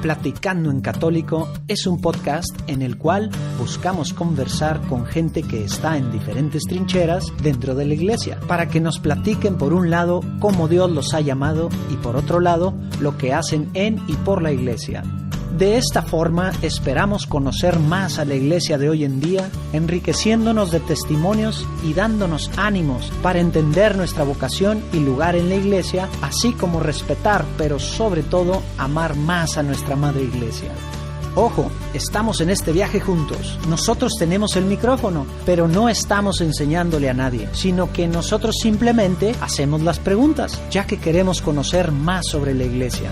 Platicando en Católico es un podcast en el cual buscamos conversar con gente que está en diferentes trincheras dentro de la iglesia, para que nos platiquen por un lado cómo Dios los ha llamado y por otro lado lo que hacen en y por la iglesia. De esta forma esperamos conocer más a la iglesia de hoy en día, enriqueciéndonos de testimonios y dándonos ánimos para entender nuestra vocación y lugar en la iglesia, así como respetar, pero sobre todo amar más a nuestra madre iglesia. Ojo, estamos en este viaje juntos. Nosotros tenemos el micrófono, pero no estamos enseñándole a nadie, sino que nosotros simplemente hacemos las preguntas, ya que queremos conocer más sobre la iglesia.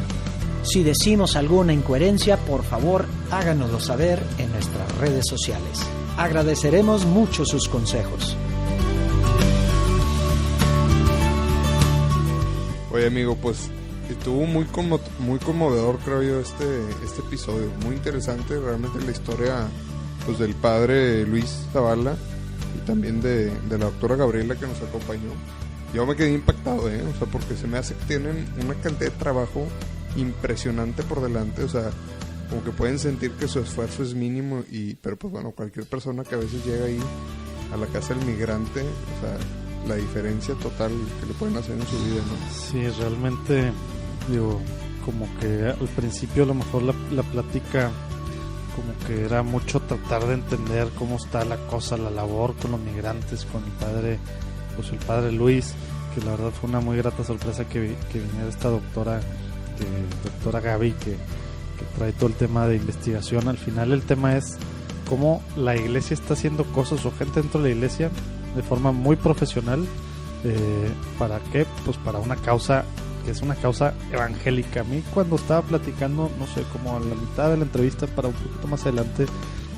Si decimos alguna incoherencia, por favor, háganoslo saber en nuestras redes sociales. Agradeceremos mucho sus consejos. Oye, amigo, pues estuvo muy conmovedor, creo yo, este episodio. Muy interesante, realmente la historia pues del padre Luis Zavala y también de la doctora Gabriela que nos acompañó. Yo me quedé impactado, o sea, porque se me hace que tienen una cantidad de trabajo impresionante por delante, o sea, como que pueden sentir que su esfuerzo es mínimo, pero pues bueno, cualquier persona que a veces llega ahí a la casa del migrante, o sea, la diferencia total que le pueden hacer en su vida, ¿no? Sí, realmente, digo, como que al principio a lo mejor la plática como que era mucho tratar de entender cómo está la cosa, la labor con los migrantes, con el padre Luis, que la verdad fue una muy grata sorpresa que viniera esta doctora Gaby, que trae todo el tema de investigación. Al final el tema es cómo la iglesia está haciendo cosas, o gente dentro de la iglesia, de forma muy profesional. ¿Para qué? Pues para una causa que es una causa evangélica. A mí, cuando estaba platicando, no sé, como a la mitad de la entrevista, para un poquito más adelante,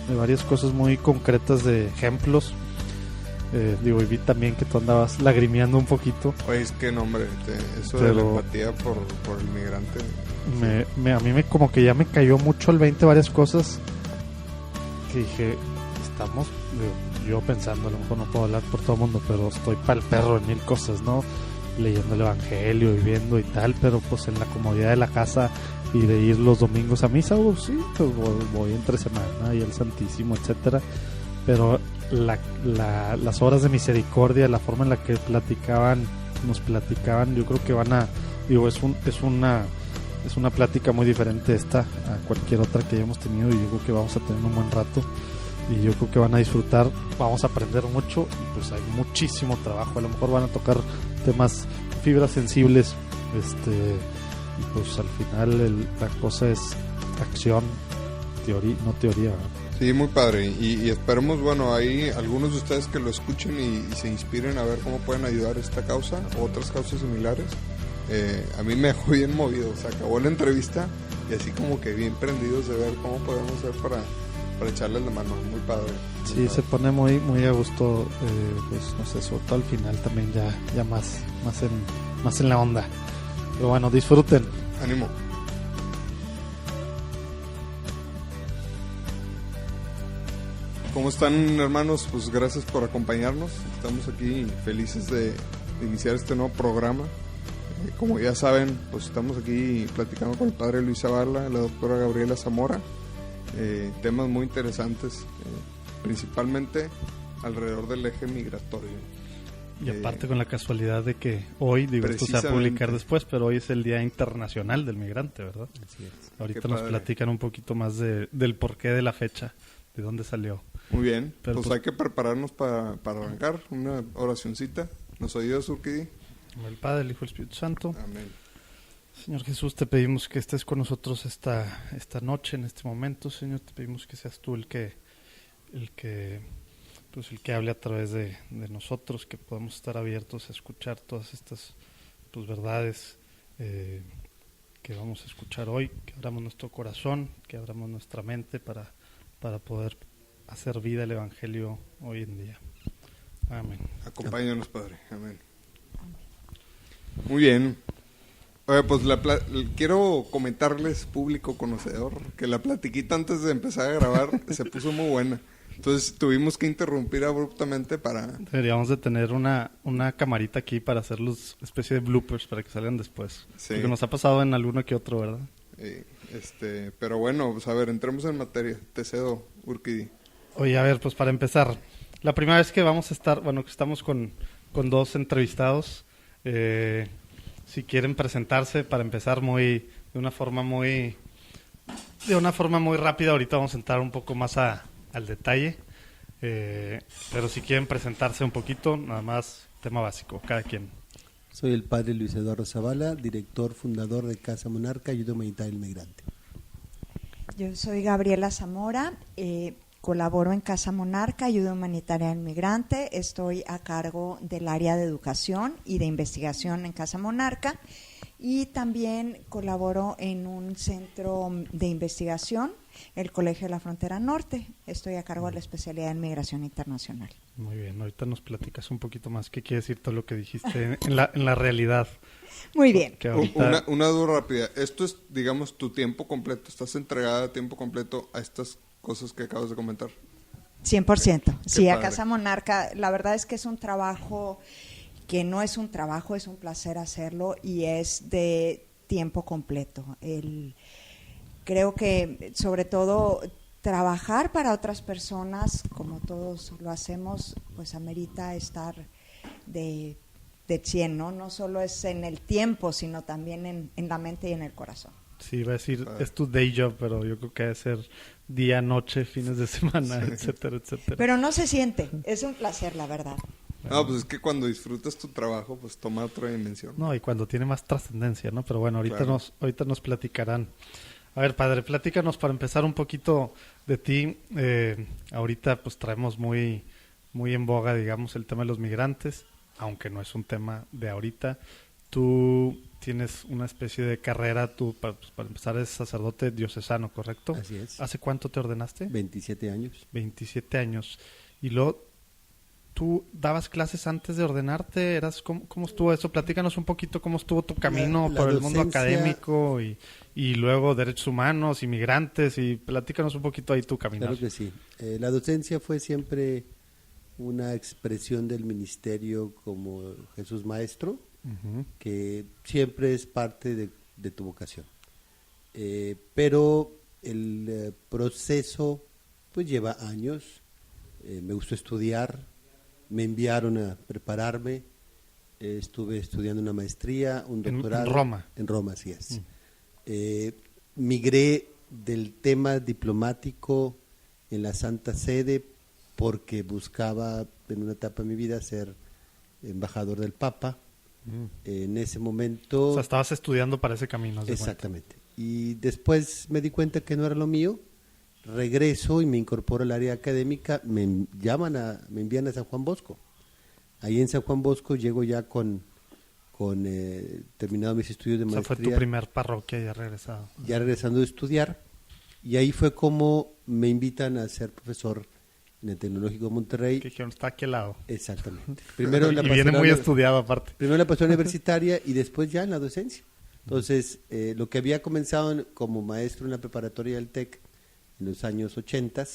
de varias cosas muy concretas, de ejemplos, y vi también que tú andabas lagrimeando un poquito. Oye, es que no, hombre, eso de la empatía por el migrante, a mí como que ya me cayó mucho el 20 varias cosas que dije, yo pensando, a lo mejor no puedo hablar por todo el mundo, pero estoy pa'l perro en mil cosas, ¿no? Leyendo el evangelio, viviendo y tal, pero pues en la comodidad de la casa y de ir los domingos a misa, sí, pues voy entre semana y el Santísimo, etcétera. Pero las horas de misericordia, la forma en la que nos platicaban, yo creo que es una plática muy diferente esta a cualquier otra que hayamos tenido, y yo creo que vamos a tener un buen rato, y yo creo que van a disfrutar, vamos a aprender mucho, y pues hay muchísimo trabajo. A lo mejor van a tocar temas, fibras sensibles, y pues al final la cosa es acción, no teoría. Sí, muy padre, y esperemos, bueno, hay algunos de ustedes que lo escuchen y se inspiren a ver cómo pueden ayudar a esta causa o otras causas similares. A mí me dejó bien movido, o sea, acabó la entrevista y así como que bien prendidos de ver cómo podemos hacer para echarles la mano. Muy padre. Sí, padre. Se pone muy muy a gusto, pues no sé, sobre todo al final también ya más en la onda. Pero bueno, disfruten. Ánimo. ¿Cómo están, hermanos? Pues gracias por acompañarnos. Estamos aquí felices de iniciar este nuevo programa. Como ya saben, pues estamos aquí platicando con el padre Luis Zavala, la doctora Gabriela Zamora. Temas muy interesantes, principalmente alrededor del eje migratorio. Y aparte con la casualidad de que hoy, esto se va a publicar después, pero hoy es el Día Internacional del Migrante, ¿verdad? Así es. Ahorita nos platican un poquito más del porqué de la fecha, de dónde salió. Muy bien, pero pues hay que prepararnos para arrancar una oracioncita. ¿Nos ayudas, Urquidi? El Padre, el Hijo y el Espíritu Santo. Amén. Señor Jesús, te pedimos que estés con nosotros esta noche, en este momento, Señor. Te pedimos que seas tú el que hable a través de nosotros, que podamos estar abiertos a escuchar todas estas verdades que vamos a escuchar hoy, que abramos nuestro corazón, que abramos nuestra mente para poder hacer vida el Evangelio hoy en día. Amén. Acompáñanos, Padre. Amén. Muy bien. Oye, pues quiero comentarles, público conocedor, que la platiquita antes de empezar a grabar se puso muy buena. Entonces tuvimos que interrumpir abruptamente para... Deberíamos de tener una camarita aquí para hacer los especie de bloopers para que salgan después. Sí. Porque nos ha pasado en alguno que otro, ¿verdad? Pero bueno, pues a ver, entremos en materia. Te cedo, Urquidi. Oye, a ver, pues para empezar, la primera vez que vamos a estar, bueno, que estamos con dos entrevistados, si quieren presentarse para empezar de una forma muy rápida. Ahorita vamos a entrar un poco más al detalle, pero si quieren presentarse un poquito, nada más tema básico, cada quien. Soy el padre Luis Eduardo Zavala, director fundador de Casa Monarca, Ayuda Humanitaria al Migrante. Yo soy Gabriela Zamora, colaboro en Casa Monarca, Ayuda Humanitaria al Migrante. Estoy a cargo del área de educación y de investigación en Casa Monarca y también colaboro en un centro de investigación, el Colegio de la Frontera Norte. Estoy a cargo de la especialidad en migración internacional. Muy bien, ahorita nos platicas un poquito más qué quiere decir todo lo que dijiste en la realidad. Muy bien. Que ahorita... Una duda rápida. Esto es, digamos, tu tiempo completo. ¿Estás entregada a tiempo completo a estas cosas que acabas de comentar? 100%. Sí, a padre. Casa Monarca, la verdad es que es un trabajo que no es un trabajo, es un placer hacerlo y es de tiempo completo. Creo que sobre todo trabajar para otras personas, como todos lo hacemos, pues amerita estar de 100, ¿no? No solo es en el tiempo, sino también en la mente y en el corazón. Sí, iba a decir, es tu day job, pero yo creo que debe ser día, noche, fines de semana, etcétera, etcétera. Pero no se siente, es un placer, la verdad. No, pues es que cuando disfrutas tu trabajo, pues toma otra dimensión. No, y cuando tiene más trascendencia, ¿no? Pero bueno, ahorita Claro. ahorita nos platicarán. A ver, padre, platícanos para empezar un poquito de ti. Ahorita pues traemos muy en boga, digamos, el tema de los migrantes, aunque no es un tema de ahorita. Tú tienes una especie de carrera, para empezar eres sacerdote diocesano, ¿correcto? Así es. ¿Hace cuánto te ordenaste? 27 años. 27 años. Y luego, ¿tú dabas clases antes de ordenarte? ¿Cómo estuvo eso? Platícanos un poquito cómo estuvo tu camino La por el mundo docencia... académico y luego derechos humanos, inmigrantes, y platícanos un poquito ahí tu caminar. Claro que sí. La docencia fue siempre una expresión del ministerio como Jesús Maestro, Ujú. que siempre es parte de tu vocación. Pero el proceso pues lleva años. Me gustó estudiar, me enviaron a prepararme, estuve estudiando una maestría, un doctorado. En Roma. En Roma, así es. Migré del tema diplomático en la Santa Sede porque buscaba en una etapa de mi vida ser embajador del Papa. En ese momento... O sea, estabas estudiando para ese camino. ¿haz de cuenta? Exactamente. Y después me di cuenta que no era lo mío, regreso y me incorporo al área académica, me envían a San Juan Bosco. Ahí en San Juan Bosco llego ya con terminado mis estudios de O sea, maestría. fue tu primer parroquia ya regresado. Ya regresando de estudiar, y ahí fue como me invitan a ser profesor en el Tecnológico de Monterrey. Que dijeron, está aquí al lado. Exactamente. Primero en la Y viene pastoral- muy estudiado aparte. Primero en la pastoral universitaria y después ya en la docencia. Entonces, lo que había comenzado como maestro en la preparatoria del TEC en los años 80,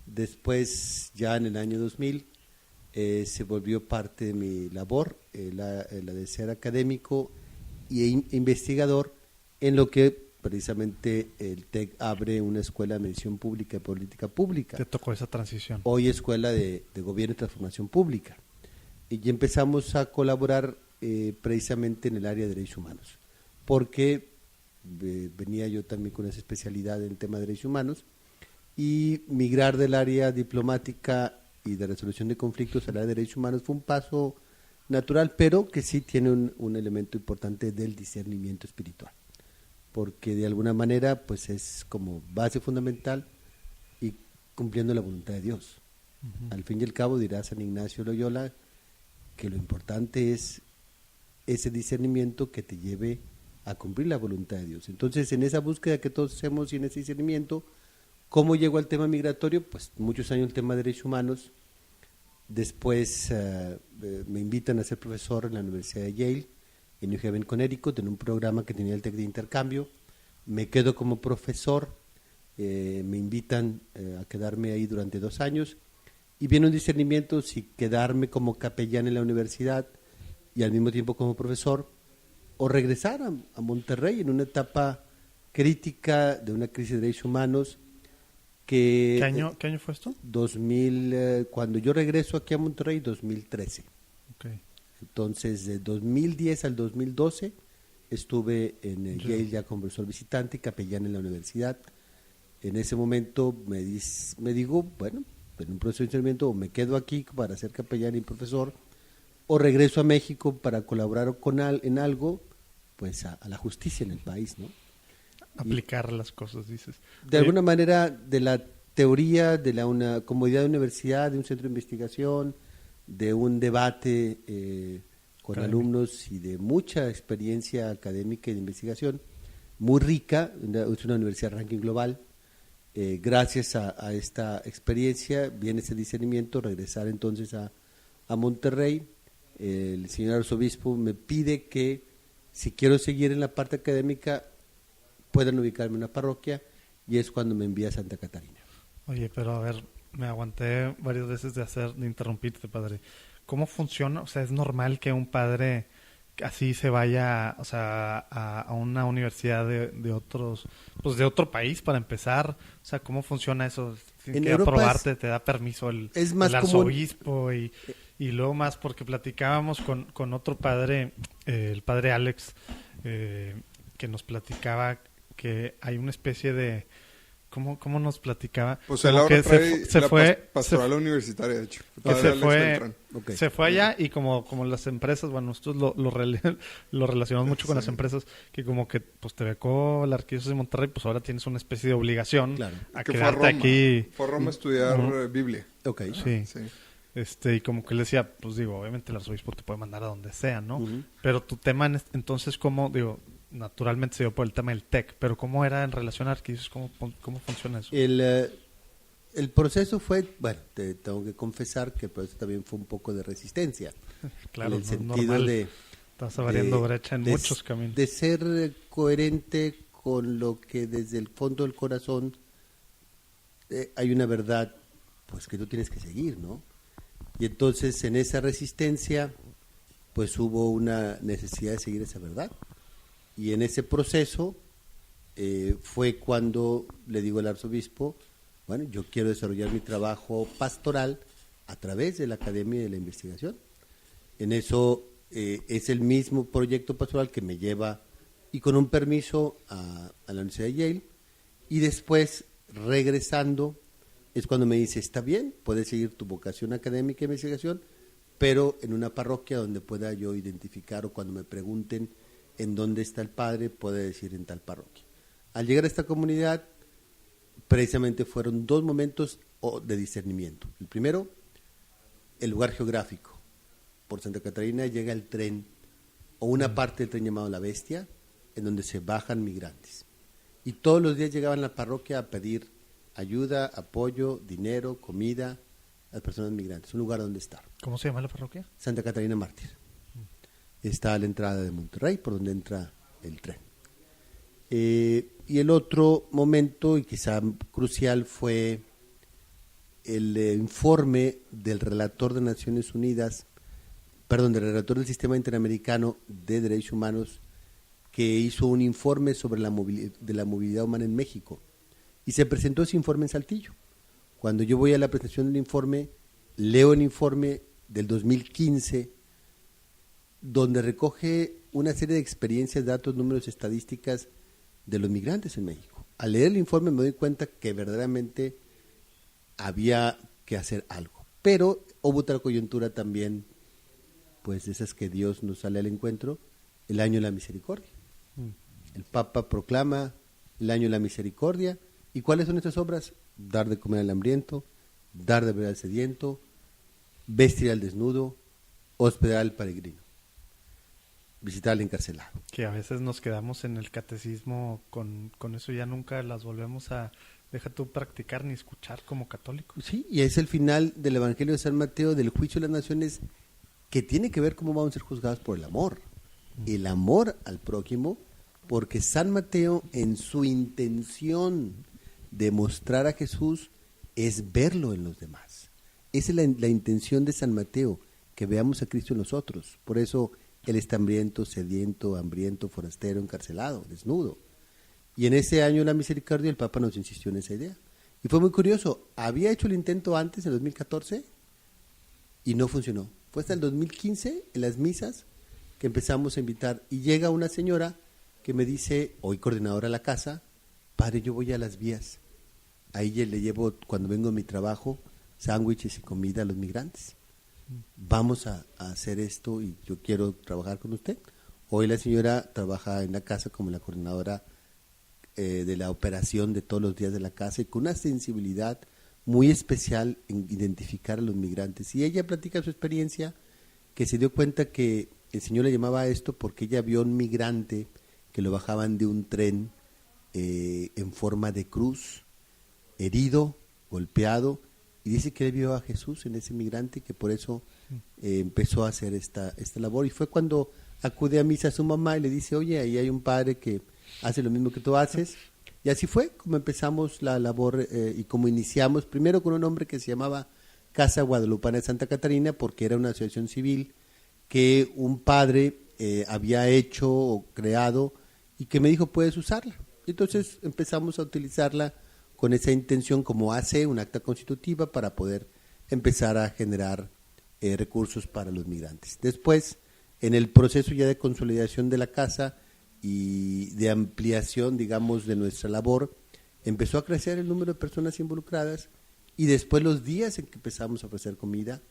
después ya en el año 2000, se volvió parte de mi labor, la de ser académico e investigador, en lo que precisamente el TEC abre una escuela de medición pública y política pública. Te tocó esa transición. Hoy escuela de gobierno y transformación pública. Y empezamos a colaborar precisamente en el área de derechos humanos, porque venía yo también con esa especialidad en el tema de derechos humanos, y migrar del área diplomática y de resolución de conflictos al área de derechos humanos fue un paso natural, pero que sí tiene un elemento importante del discernimiento espiritual, porque de alguna manera pues es como base fundamental y cumpliendo la voluntad de Dios. Al fin y al cabo, dirá San Ignacio Loyola que lo importante es ese discernimiento que te lleve a cumplir la voluntad de Dios. Entonces, en esa búsqueda que todos hacemos y en ese discernimiento, ¿cómo llegó al tema migratorio? Pues muchos años el tema de derechos humanos. Después me invitan a ser profesor en la Universidad de Yale, en New Haven, Connecticut, en un programa que tenía el TEC de intercambio. Me quedo como profesor me invitan a quedarme ahí durante 2 años y viene un discernimiento si quedarme como capellán en la universidad y al mismo tiempo como profesor o regresar a Monterrey en una etapa crítica de una crisis de derechos humanos que... ¿Qué año fue esto? 2000, cuando yo regreso aquí a Monterrey, 2013. Okay. Entonces, de 2010 al 2012 estuve en Yale ya como profesor visitante y capellán en la universidad. En ese momento me digo, bueno, en un proceso de entrenamiento o me quedo aquí para ser capellán y profesor o regreso a México para colaborar en algo, pues a la justicia en el país, ¿no? Aplicar las cosas, dices. De alguna manera, de la teoría, de una comodidad de universidad, de un centro de investigación, de un debate con alumnos y de mucha experiencia académica y de investigación, muy rica, es una universidad ranking global. Gracias a esta experiencia viene ese discernimiento, regresar entonces a Monterrey. El señor arzobispo me pide que si quiero seguir en la parte académica puedan ubicarme en una parroquia y es cuando me envía a Santa Catarina. Oye, pero a ver, me aguanté varias veces de interrumpirte, padre. ¿Cómo funciona? O sea, ¿es normal que un padre así se vaya, o sea, a una universidad de otros, pues de otro país para empezar? O sea, ¿cómo funciona eso? Tienes que aprobarte, te da permiso el arzobispo y luego más porque platicábamos con otro padre, el padre Alex, que nos platicaba que hay una especie de... ¿Cómo nos platicaba? Pues él ahora trae pastoral universitaria, de hecho. Se fue allá y como las empresas, bueno, nosotros lo relacionamos mucho con las empresas, que como que pues te becó la Arquidiócesis de Monterrey, pues ahora tienes una especie de obligación a quedarte aquí. Fue a Roma a estudiar Biblia. Okay. Sí. Y como que él decía, pues digo, obviamente el arzobispo te puede mandar a donde sea, ¿no? Pero tu tema entonces, ¿cómo, digo, naturalmente se dio por el tema del TEC, pero ¿cómo era en relación a Arquidiócesis? ¿Cómo funciona eso? El proceso fue, bueno, te tengo que confesar que por eso también fue un poco de resistencia. Claro, en el sentido de... Estás abriendo brecha en muchos caminos. De ser coherente con lo que desde el fondo del corazón hay una verdad, pues que tú tienes que seguir, ¿no? Y entonces en esa resistencia, pues hubo una necesidad de seguir esa verdad. Y en ese proceso fue cuando le digo al arzobispo, bueno, yo quiero desarrollar mi trabajo pastoral a través de la Academia de la Investigación. En eso es el mismo proyecto pastoral que me lleva, y con un permiso, a la Universidad de Yale. Y después, regresando, es cuando me dice, está bien, puedes seguir tu vocación académica de investigación, pero en una parroquia donde pueda yo identificar, o cuando me pregunten en dónde está el padre, puede decir en tal parroquia. Al llegar a esta comunidad, precisamente fueron 2 momentos de discernimiento. El primero, el lugar geográfico. Por Santa Catarina llega el tren, o una parte del tren llamado La Bestia, en donde se bajan migrantes. Y todos los días llegaban a la parroquia a pedir ayuda, apoyo, dinero, comida a las personas migrantes. Un lugar donde estar. ¿Cómo se llama la parroquia? Santa Catarina Mártir. Está a la entrada de Monterrey, por donde entra el tren. Y el otro momento, y quizá crucial, fue el informe del relator de Naciones Unidas, del relator del Sistema Interamericano de Derechos Humanos, que hizo un informe sobre la movilidad humana en México. Y se presentó ese informe en Saltillo. Cuando yo voy a la presentación del informe, leo el informe del 2015, donde recoge una serie de experiencias, datos, números, estadísticas de los migrantes en México. Al leer el informe me doy cuenta que verdaderamente había que hacer algo. Pero hubo otra coyuntura también, pues de esas que Dios nos sale al encuentro, el año de la misericordia. El Papa proclama el año de la misericordia. ¿Y cuáles son estas obras? Dar de comer al hambriento, dar de beber al sediento, vestir al desnudo, hospedar al peregrino, visitar al encarcelado. Que a veces nos quedamos en el catecismo con eso, ya nunca las volvemos a, deja tú practicar ni escuchar como católicos. Sí, y es el final del Evangelio de San Mateo, del juicio de las naciones, que tiene que ver cómo vamos a ser juzgados por el amor. El amor al prójimo, porque San Mateo, en su intención de mostrar a Jesús es verlo en los demás. Esa es la intención de San Mateo, que veamos a Cristo en nosotros. Por eso Él está hambriento, sediento, hambriento, forastero, encarcelado, desnudo. Y en ese año de la misericordia el Papa nos insistió en esa idea. Y fue muy curioso, había hecho el intento antes, en 2014, y no funcionó. Fue hasta el 2015, en las misas, que empezamos a invitar. Y llega una señora que me dice, hoy coordinadora de la casa, padre, yo voy a las vías. Ahí le llevo, cuando vengo a mi trabajo, sándwiches y comida a los migrantes. Vamos a hacer esto y yo quiero trabajar con usted. Hoy la señora trabaja en la casa como la coordinadora de la operación de todos los días de la casa y con una sensibilidad muy especial en identificar a los migrantes. Y ella platica su experiencia, que se dio cuenta que el Señor le llamaba a esto porque ella vio a un migrante que lo bajaban de un tren en forma de cruz, herido, golpeado, y dice que él vio a Jesús en ese migrante y que por eso empezó a hacer esta labor. Y fue cuando acude a misa a su mamá y le dice, oye, ahí hay un padre que hace lo mismo que tú haces. Y así fue como empezamos la labor y como iniciamos, primero con un hombre que se llamaba Casa Guadalupana de Santa Catarina, porque era una asociación civil que un padre había hecho o creado y que me dijo, puedes usarla. Entonces empezamos a utilizarla con esa intención como hace un acta constitutiva para poder empezar a generar recursos para los migrantes. Después, en el proceso ya de consolidación de la casa y de ampliación, digamos, de nuestra labor, empezó a crecer el número de personas involucradas y después los días en que empezamos a ofrecer comida,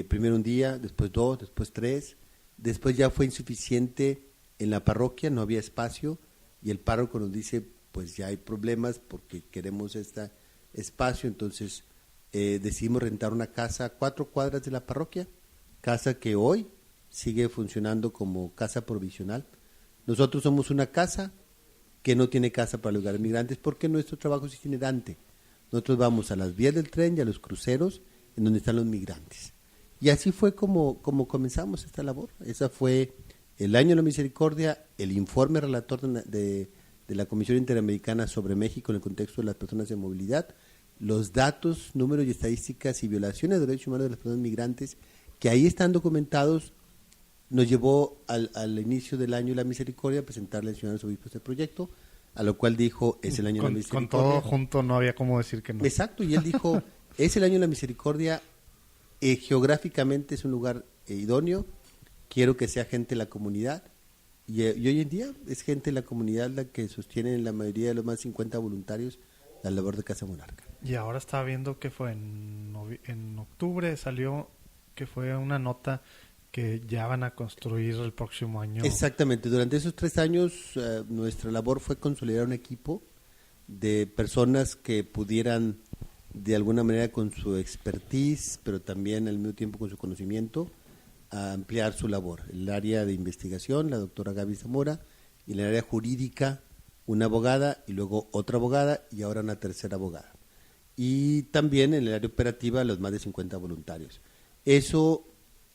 primero un día, después 2, después 3, después ya fue insuficiente en la parroquia, no había espacio y el párroco nos dice, pues ya hay problemas porque queremos este espacio, entonces decidimos rentar una casa a 4 cuadras de la parroquia, casa que hoy sigue funcionando como casa provisional. Nosotros somos una casa que no tiene casa para los lugares migrantes porque nuestro trabajo es itinerante. Nosotros vamos a las vías del tren y a los cruceros en donde están los migrantes. Y así fue como comenzamos esta labor. Esa fue el año de la misericordia, el informe relator de la Comisión Interamericana sobre México en el contexto de las personas en movilidad, los datos, números y estadísticas y violaciones de derechos humanos de las personas migrantes que ahí están documentados, nos llevó al inicio del año de la misericordia a presentarle al señor arzobispo este proyecto, a lo cual dijo, es el año de la misericordia. Con todo junto no había como decir que no. Exacto, y él dijo, es el año de la misericordia, geográficamente es un lugar idóneo, quiero que sea gente de la comunidad, y hoy en día es gente de la comunidad la que sostiene en la mayoría de los más 50 voluntarios la labor de Casa Monarca. Y ahora estaba viendo que fue en octubre, salió que fue una nota que ya van a construir el próximo año. Exactamente, durante esos 3 años nuestra labor fue consolidar un equipo de personas que pudieran de alguna manera con su expertise, pero también al mismo tiempo con su conocimiento, a ampliar su labor. El área de investigación, la doctora Gaby Zamora, y en el área jurídica, una abogada, y luego otra abogada, y ahora una tercera abogada. Y también en el área operativa, los más de 50 voluntarios. Eso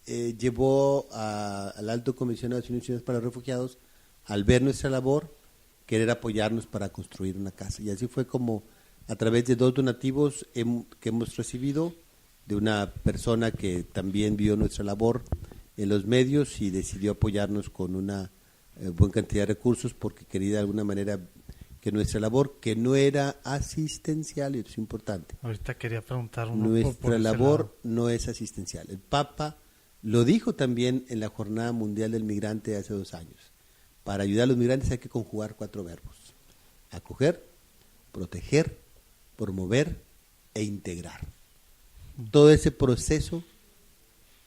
llevó al Alto Comisionado de Naciones Unidas para los Refugiados, al ver nuestra labor, querer apoyarnos para construir una casa. Y así fue como, a través de 2 donativos que hemos recibido, de una persona que también vio nuestra labor en los medios y decidió apoyarnos con una buena cantidad de recursos porque quería de alguna manera que nuestra labor, que no era asistencial, y eso es importante. Ahorita quería preguntar nuestra labor no es asistencial. El Papa lo dijo también en la Jornada Mundial del Migrante de hace 2 años. Para ayudar a los migrantes hay que conjugar 4 verbos: acoger, proteger, promover e integrar. Todo ese proceso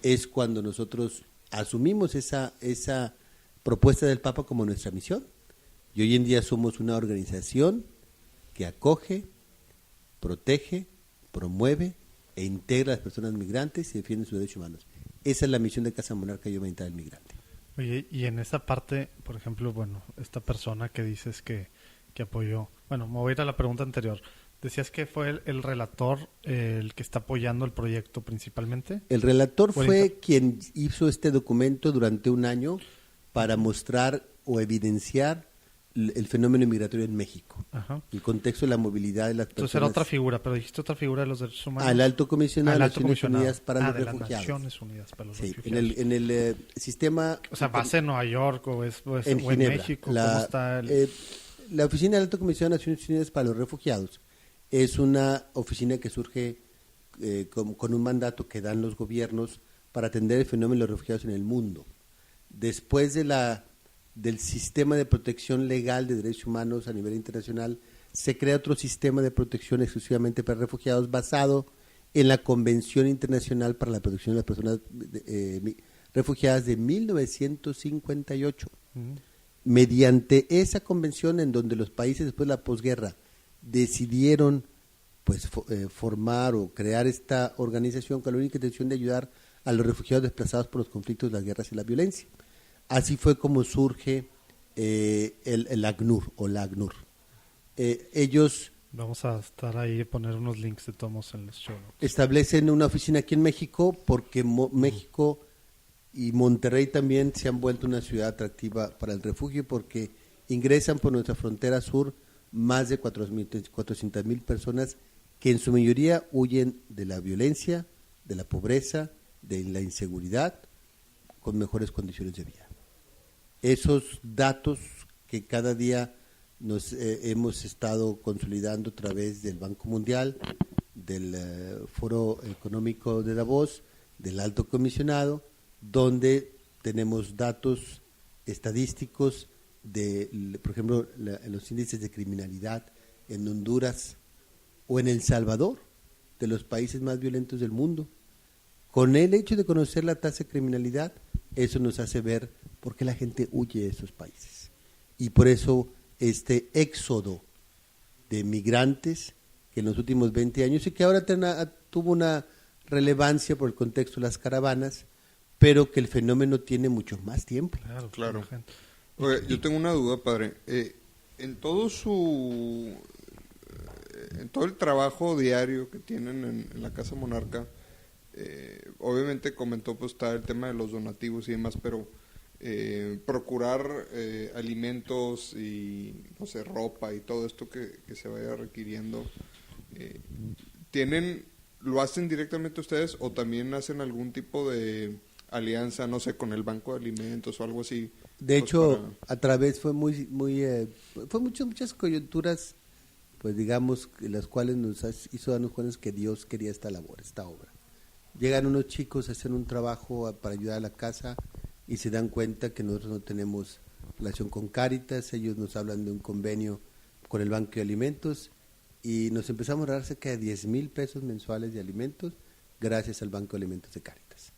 es cuando nosotros asumimos esa propuesta del Papa como nuestra misión. Y hoy en día somos una organización que acoge, protege, promueve e integra a las personas migrantes y defiende sus derechos humanos. Esa es la misión de Casa Monarca y Humanidad del Migrante. Oye, y en esa parte, por ejemplo, esta persona que dices que apoyó, me voy a ir a la pregunta anterior. Decías que fue el relator el que está apoyando el proyecto principalmente. El relator fue quien hizo este documento durante un año para mostrar o evidenciar el fenómeno migratorio en México, Ajá. el contexto de la movilidad de las personas. Entonces era otra figura, pero dijiste otra figura de los derechos humanos. Al Alto Comisionado de Al las Alto Naciones Comisionado. Unidas para los de las Refugiados. Naciones Unidas para los Sí, refugiados. en el sistema... O sea, ¿base en Nueva York o o en Ginebra. México? ¿Cómo está el...? La Oficina del Alto Comisionado de Naciones Unidas para los Refugiados es una oficina que surge con un mandato que dan los gobiernos para atender el fenómeno de los refugiados en el mundo. Después del sistema de protección legal de derechos humanos a nivel internacional, se crea otro sistema de protección exclusivamente para refugiados basado en la Convención Internacional para la Protección de las Personas Refugiadas de 1958. Mediante esa convención, en donde los países después de la posguerra decidieron pues formar o crear esta organización con la única intención de ayudar a los refugiados desplazados por los conflictos, las guerras y la violencia. Así fue como surge el ACNUR o la ACNUR. Ellos Vamos a estar ahí y poner unos links de tomos en los show notes. establecen una oficina aquí en México porque México y Monterrey también se han vuelto una ciudad atractiva para el refugio porque ingresan por nuestra frontera sur más de 400,000 personas que en su mayoría huyen de la violencia, de la pobreza, de la inseguridad, con mejores condiciones de vida. Esos datos que cada día nos hemos estado consolidando a través del Banco Mundial, del Foro Económico de Davos, del Alto Comisionado, donde tenemos datos estadísticos de, por ejemplo, en los índices de criminalidad en Honduras o en El Salvador, de los países más violentos del mundo. Con el hecho de conocer la tasa de criminalidad, eso nos hace ver por qué la gente huye de esos países. Y por eso este éxodo de migrantes que en los últimos 20 años y que ahora tuvo una relevancia por el contexto de las caravanas, pero que el fenómeno tiene mucho más tiempo. Claro. Oye, yo tengo una duda, padre. En todo el trabajo diario que tienen en la Casa Monarca, obviamente comentó pues está el tema de los donativos y demás, pero procurar alimentos y no sé, ropa y todo esto que se vaya requiriendo, ¿lo hacen directamente ustedes o también hacen algún tipo de alianza, no sé, con el Banco de Alimentos o algo así? De pues hecho, a través fue muchas coyunturas, pues digamos, las cuales nos hizo darnos cuenta que Dios quería esta labor, esta obra. Llegan unos chicos a hacer un trabajo para ayudar a la casa y se dan cuenta que nosotros no tenemos relación con Cáritas, ellos nos hablan de un convenio con el Banco de Alimentos y nos empezamos a dar cerca de 10,000 pesos mensuales de alimentos gracias al Banco de Alimentos de Cáritas.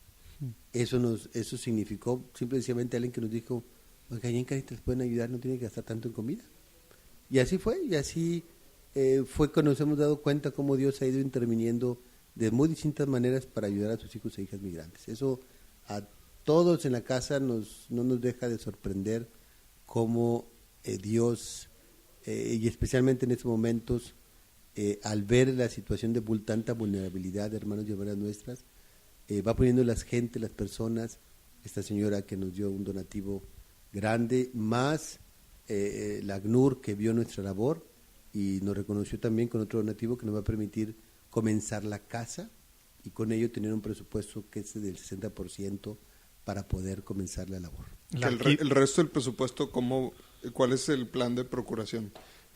Eso significó simplemente alguien que nos dijo, oiga, ¿y en Cáritas pueden ayudar? No tienen que gastar tanto en comida. Y así fue, fue cuando nos hemos dado cuenta cómo Dios ha ido interviniendo de muy distintas maneras para ayudar a sus hijos e hijas migrantes. Eso a todos en la casa no nos deja de sorprender cómo Dios, y especialmente en estos momentos, al ver la situación de tanta vulnerabilidad de hermanos y hermanas nuestras, va poniendo las personas, esta señora que nos dio un donativo grande, más la ACNUR que vio nuestra labor y nos reconoció también con otro donativo que nos va a permitir comenzar la casa y con ello tener un presupuesto que es del 60% para poder comenzar la labor. El resto del presupuesto, ¿cuál es el plan de procuración?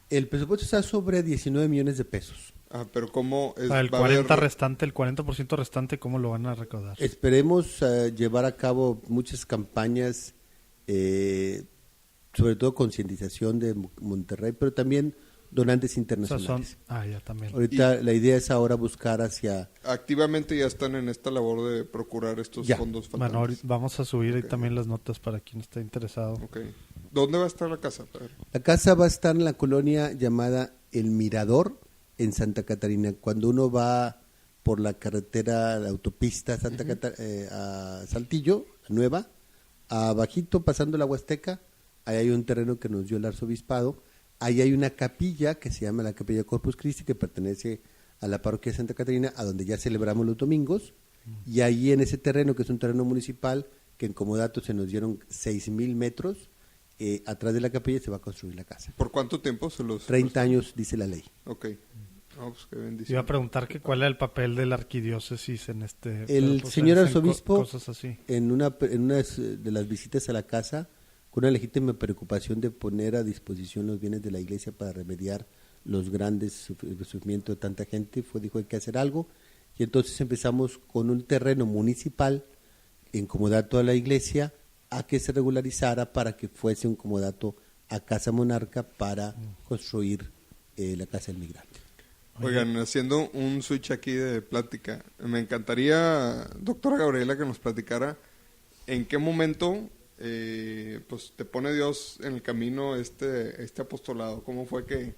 El presupuesto está sobre 19 millones de pesos. Pero ¿cómo es? Para el 40% restante, ¿cómo lo van a recaudar? Esperemos llevar a cabo muchas campañas, sobre todo concientización de Monterrey, pero también donantes internacionales. Ya también. Ahorita la idea es ahora buscar hacia... Activamente ya están en esta labor de procurar estos fondos fatales. Bueno, vamos a subir ahí también las notas para quien esté interesado. Okay. ¿Dónde va a estar la casa, padre? La casa va a estar en la colonia llamada El Mirador, en Santa Catarina. Cuando uno va por la carretera, la autopista a Saltillo, la nueva, abajito, pasando la Huasteca, ahí hay un terreno que nos dio el arzobispado. Ahí hay una capilla que se llama la Capilla Corpus Christi, que pertenece a la parroquia de Santa Catarina, a donde ya celebramos los domingos. Y ahí en ese terreno, que es un terreno municipal, que en comodato se nos dieron 6,000 metros, atrás de la capilla se va a construir la casa. ¿Por cuánto tiempo se los...? 30 años, dice la ley. Ok. No, pues qué bendición. Iba a preguntar que cuál era el papel de la arquidiócesis en este... El pues, señor hacen arzobispo, cosas así. en una de las visitas a la casa, con una legítima preocupación de poner a disposición los bienes de la iglesia para remediar los grandes sufrimientos de tanta gente, dijo hay que hacer algo, y entonces empezamos con un terreno municipal en comodato a la iglesia a que se regularizara para que fuese un comodato a Casa Monarca para construir la Casa del Migrante. Oigan, haciendo un switch aquí de plática, me encantaría, doctora Gabriela, que nos platicara en qué momento pues te pone Dios en el camino este apostolado. ¿Cómo fue que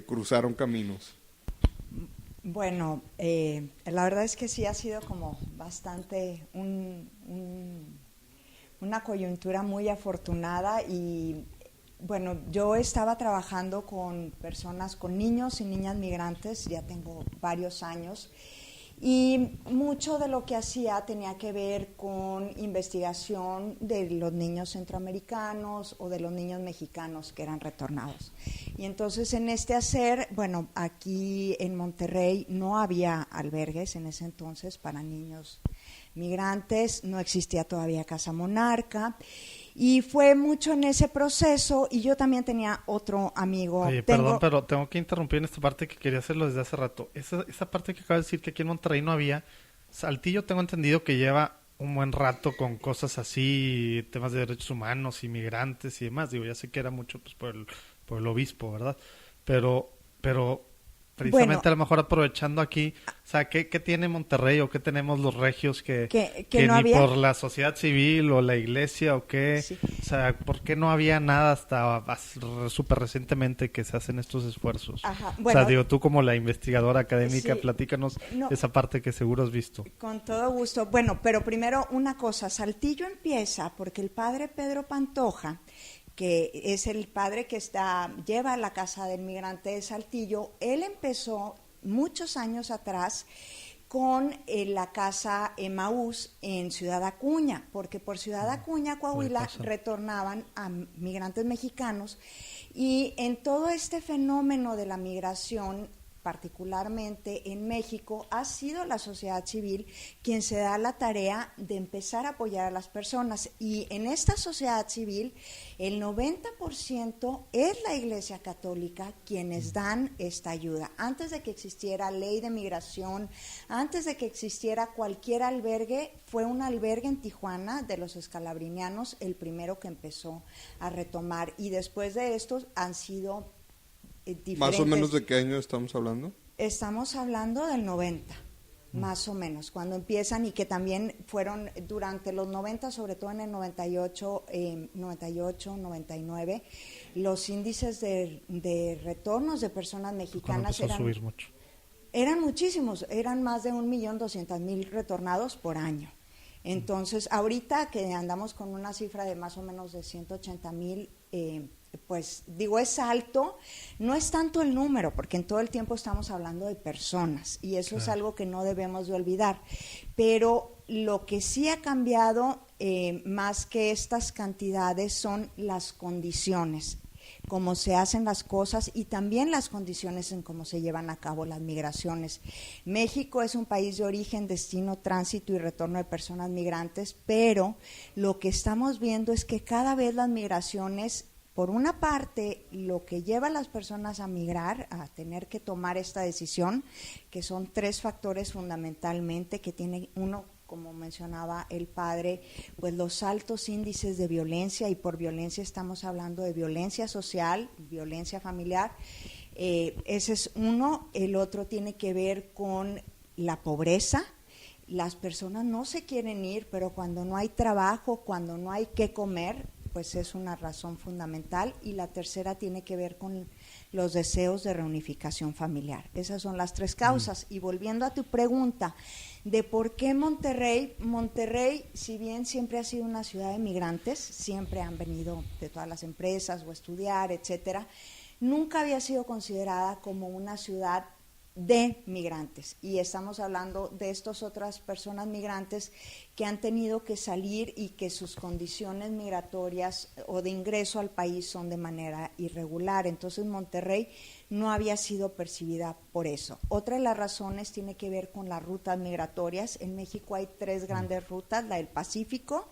cruzaron caminos? Bueno, la verdad es que sí ha sido como bastante una coyuntura muy afortunada y bueno, yo estaba trabajando con personas, con niños y niñas migrantes, ya tengo varios años, y mucho de lo que hacía tenía que ver con investigación de los niños centroamericanos o de los niños mexicanos que eran retornados. Y entonces en este hacer, bueno, aquí en Monterrey no había albergues en ese entonces para niños migrantes, no existía todavía Casa Monarca. Y fue mucho en ese proceso y yo también tenía otro amigo. Oye, perdón, pero tengo que interrumpir en esta parte que quería hacerlo desde hace rato. Esa parte que acabas de decir que aquí en Monterrey no había, Saltillo tengo entendido que lleva un buen rato con cosas así, temas de derechos humanos, inmigrantes y demás. Digo, ya sé que era mucho pues por el obispo, ¿verdad? Pero precisamente, bueno, a lo mejor aprovechando aquí, o sea, ¿qué tiene Monterrey o qué tenemos los regios que no ni había? por la sociedad civil o la iglesia o qué? Sí. O sea, ¿por qué no había nada hasta súper recientemente que se hacen estos esfuerzos? Ajá, bueno, o sea, digo, tú como la investigadora académica, sí, platícanos esa parte que seguro has visto. Con todo gusto. Bueno, pero primero una cosa, Saltillo empieza porque el padre Pedro Pantoja, que es el padre que lleva la Casa del Migrante de Saltillo, él empezó muchos años atrás con la Casa Emaús en Ciudad Acuña, porque por Ciudad Acuña, Coahuila, retornaban a migrantes mexicanos, y en todo este fenómeno de la migración, particularmente en México, ha sido la sociedad civil quien se da la tarea de empezar a apoyar a las personas, y en esta sociedad civil el 90% es la Iglesia Católica quienes dan esta ayuda. Antes de que existiera ley de migración, antes de que existiera cualquier albergue, fue un albergue en Tijuana de los escalabrinianos el primero que empezó a retomar, y después de estos han sido diferentes. ¿Más o menos de qué año estamos hablando? Estamos hablando del 90, más o menos, cuando empiezan, y que también fueron durante los 90, sobre todo en el 98, 99, los índices de retornos de personas mexicanas empezó a subir mucho. Eran muchísimos, eran más de 1.200.000 retornados por año. Entonces, ahorita que andamos con una cifra de más o menos de 180.000, pues digo, es alto, no es tanto el número, porque en todo el tiempo estamos hablando de personas, y eso es algo que no debemos de olvidar, pero lo que sí ha cambiado más que estas cantidades son las condiciones, cómo se hacen las cosas, y también las condiciones en cómo se llevan a cabo las migraciones. México es un país de origen, destino, tránsito y retorno de personas migrantes, pero lo que estamos viendo es que cada vez las migraciones, por una parte, lo que lleva a las personas a migrar, a tener que tomar esta decisión, que son 3 factores fundamentalmente, que tiene uno, como mencionaba el padre, pues los altos índices de violencia, y por violencia estamos hablando de violencia social, violencia familiar, ese es uno. El otro tiene que ver con la pobreza. Las personas no se quieren ir, pero cuando no hay trabajo, cuando no hay qué comer, pues es una razón fundamental. Y la tercera tiene que ver con los deseos de reunificación familiar. Esas son las 3 causas. Y volviendo a tu pregunta de por qué Monterrey, si bien siempre ha sido una ciudad de migrantes, siempre han venido de todas las empresas o estudiar, etcétera, nunca había sido considerada como una ciudad de migrantes, y estamos hablando de estas otras personas migrantes que han tenido que salir y que sus condiciones migratorias o de ingreso al país son de manera irregular. Entonces Monterrey no había sido percibida por eso. Otra de las razones tiene que ver con las rutas migratorias. En México hay 3 grandes rutas: la del Pacífico,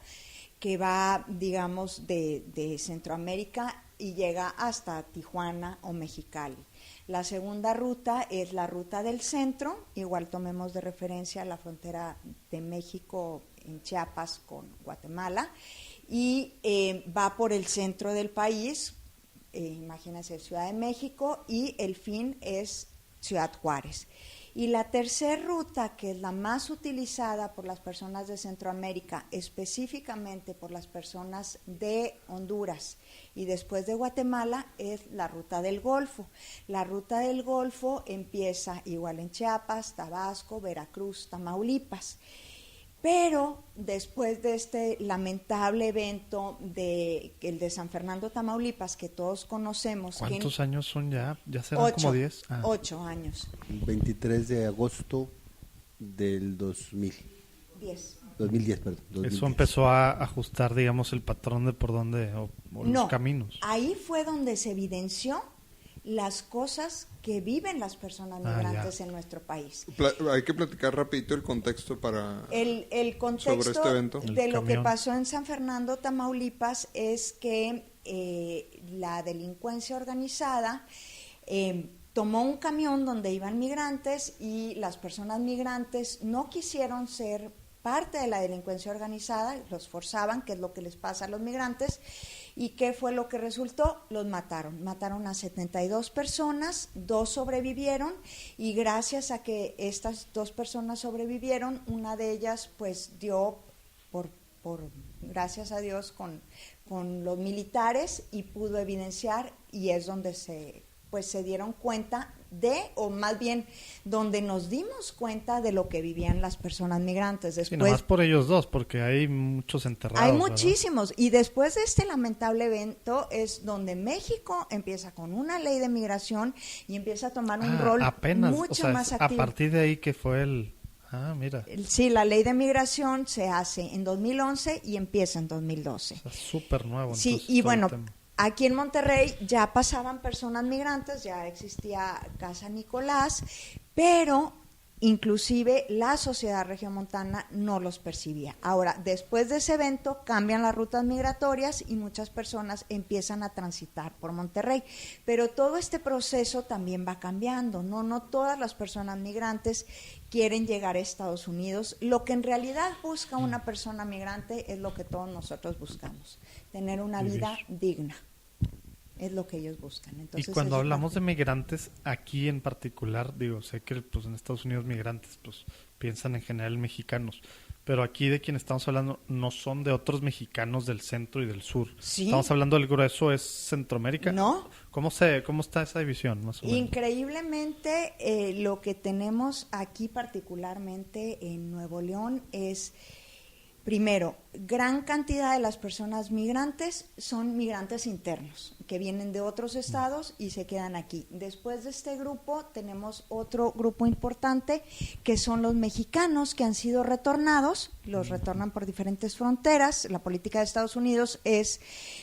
que va, digamos, de Centroamérica y llega hasta Tijuana o Mexicali. La segunda ruta es la ruta del centro, igual tomemos de referencia la frontera de México en Chiapas con Guatemala, y va por el centro del país, imagínense Ciudad de México, y el fin es Ciudad Juárez. Y la tercera ruta, que es la más utilizada por las personas de Centroamérica, específicamente por las personas de Honduras y después de Guatemala, es la ruta del Golfo. La ruta del Golfo empieza igual en Chiapas, Tabasco, Veracruz, Tamaulipas. Pero después de este lamentable evento el de San Fernando, Tamaulipas, que todos conocemos. ¿Cuántos años son ya? ¿Ya serán 8, como 10? 8 años. El 23 de agosto del 2010, perdón. 2010. Eso empezó a ajustar, digamos, el patrón de por dónde, o los caminos. Ahí fue donde se evidenció las cosas que viven las personas migrantes en nuestro país. Hay que platicar rapidito el contexto para el contexto sobre este evento. De lo que pasó en San Fernando, Tamaulipas, es que la delincuencia organizada tomó un camión donde iban migrantes, y las personas migrantes no quisieron ser parte de la delincuencia organizada, los forzaban, que es lo que les pasa a los migrantes. ¿Y qué fue lo que resultó? Los mataron a 72 personas, 2 sobrevivieron, y gracias a que estas 2 personas sobrevivieron, una de ellas pues dio, por gracias a Dios, con los militares, y pudo evidenciar, y es donde se dieron cuenta o más bien donde nos dimos cuenta de lo que vivían las personas migrantes. Después, y no más por ellos 2, porque hay muchos enterrados. Hay muchísimos, ¿verdad? Y después de este lamentable evento es donde México empieza con una ley de migración y empieza a tomar un rol mucho más activo. A partir de ahí que fue mira. Sí, la ley de migración se hace en 2011 y empieza en 2012. O sea, súper nuevo. Sí, entonces, y bueno, aquí en Monterrey ya pasaban personas migrantes, ya existía Casa Nicolás, pero inclusive la sociedad regiomontana no los percibía. Ahora, después de ese evento cambian las rutas migratorias y muchas personas empiezan a transitar por Monterrey, pero todo este proceso también va cambiando, no todas las personas migrantes quieren llegar a Estados Unidos. Lo que en realidad busca una persona migrante es lo que todos nosotros buscamos, tener una vida digna. Es lo que ellos buscan. Entonces, y cuando hablamos de migrantes, aquí en particular, sé que pues en Estados Unidos migrantes pues piensan en general mexicanos, pero aquí de quien estamos hablando no son de otros mexicanos del centro y del sur. ¿Sí? Estamos hablando del grueso, ¿es Centroamérica? No. ¿Cómo está esa división, más o menos? Increíblemente, lo que tenemos aquí particularmente en Nuevo León es... Primero, gran cantidad de las personas migrantes son migrantes internos, que vienen de otros estados y se quedan aquí. Después de este grupo tenemos otro grupo importante, que son los mexicanos que han sido retornados, los retornan por diferentes fronteras. La política de Estados Unidos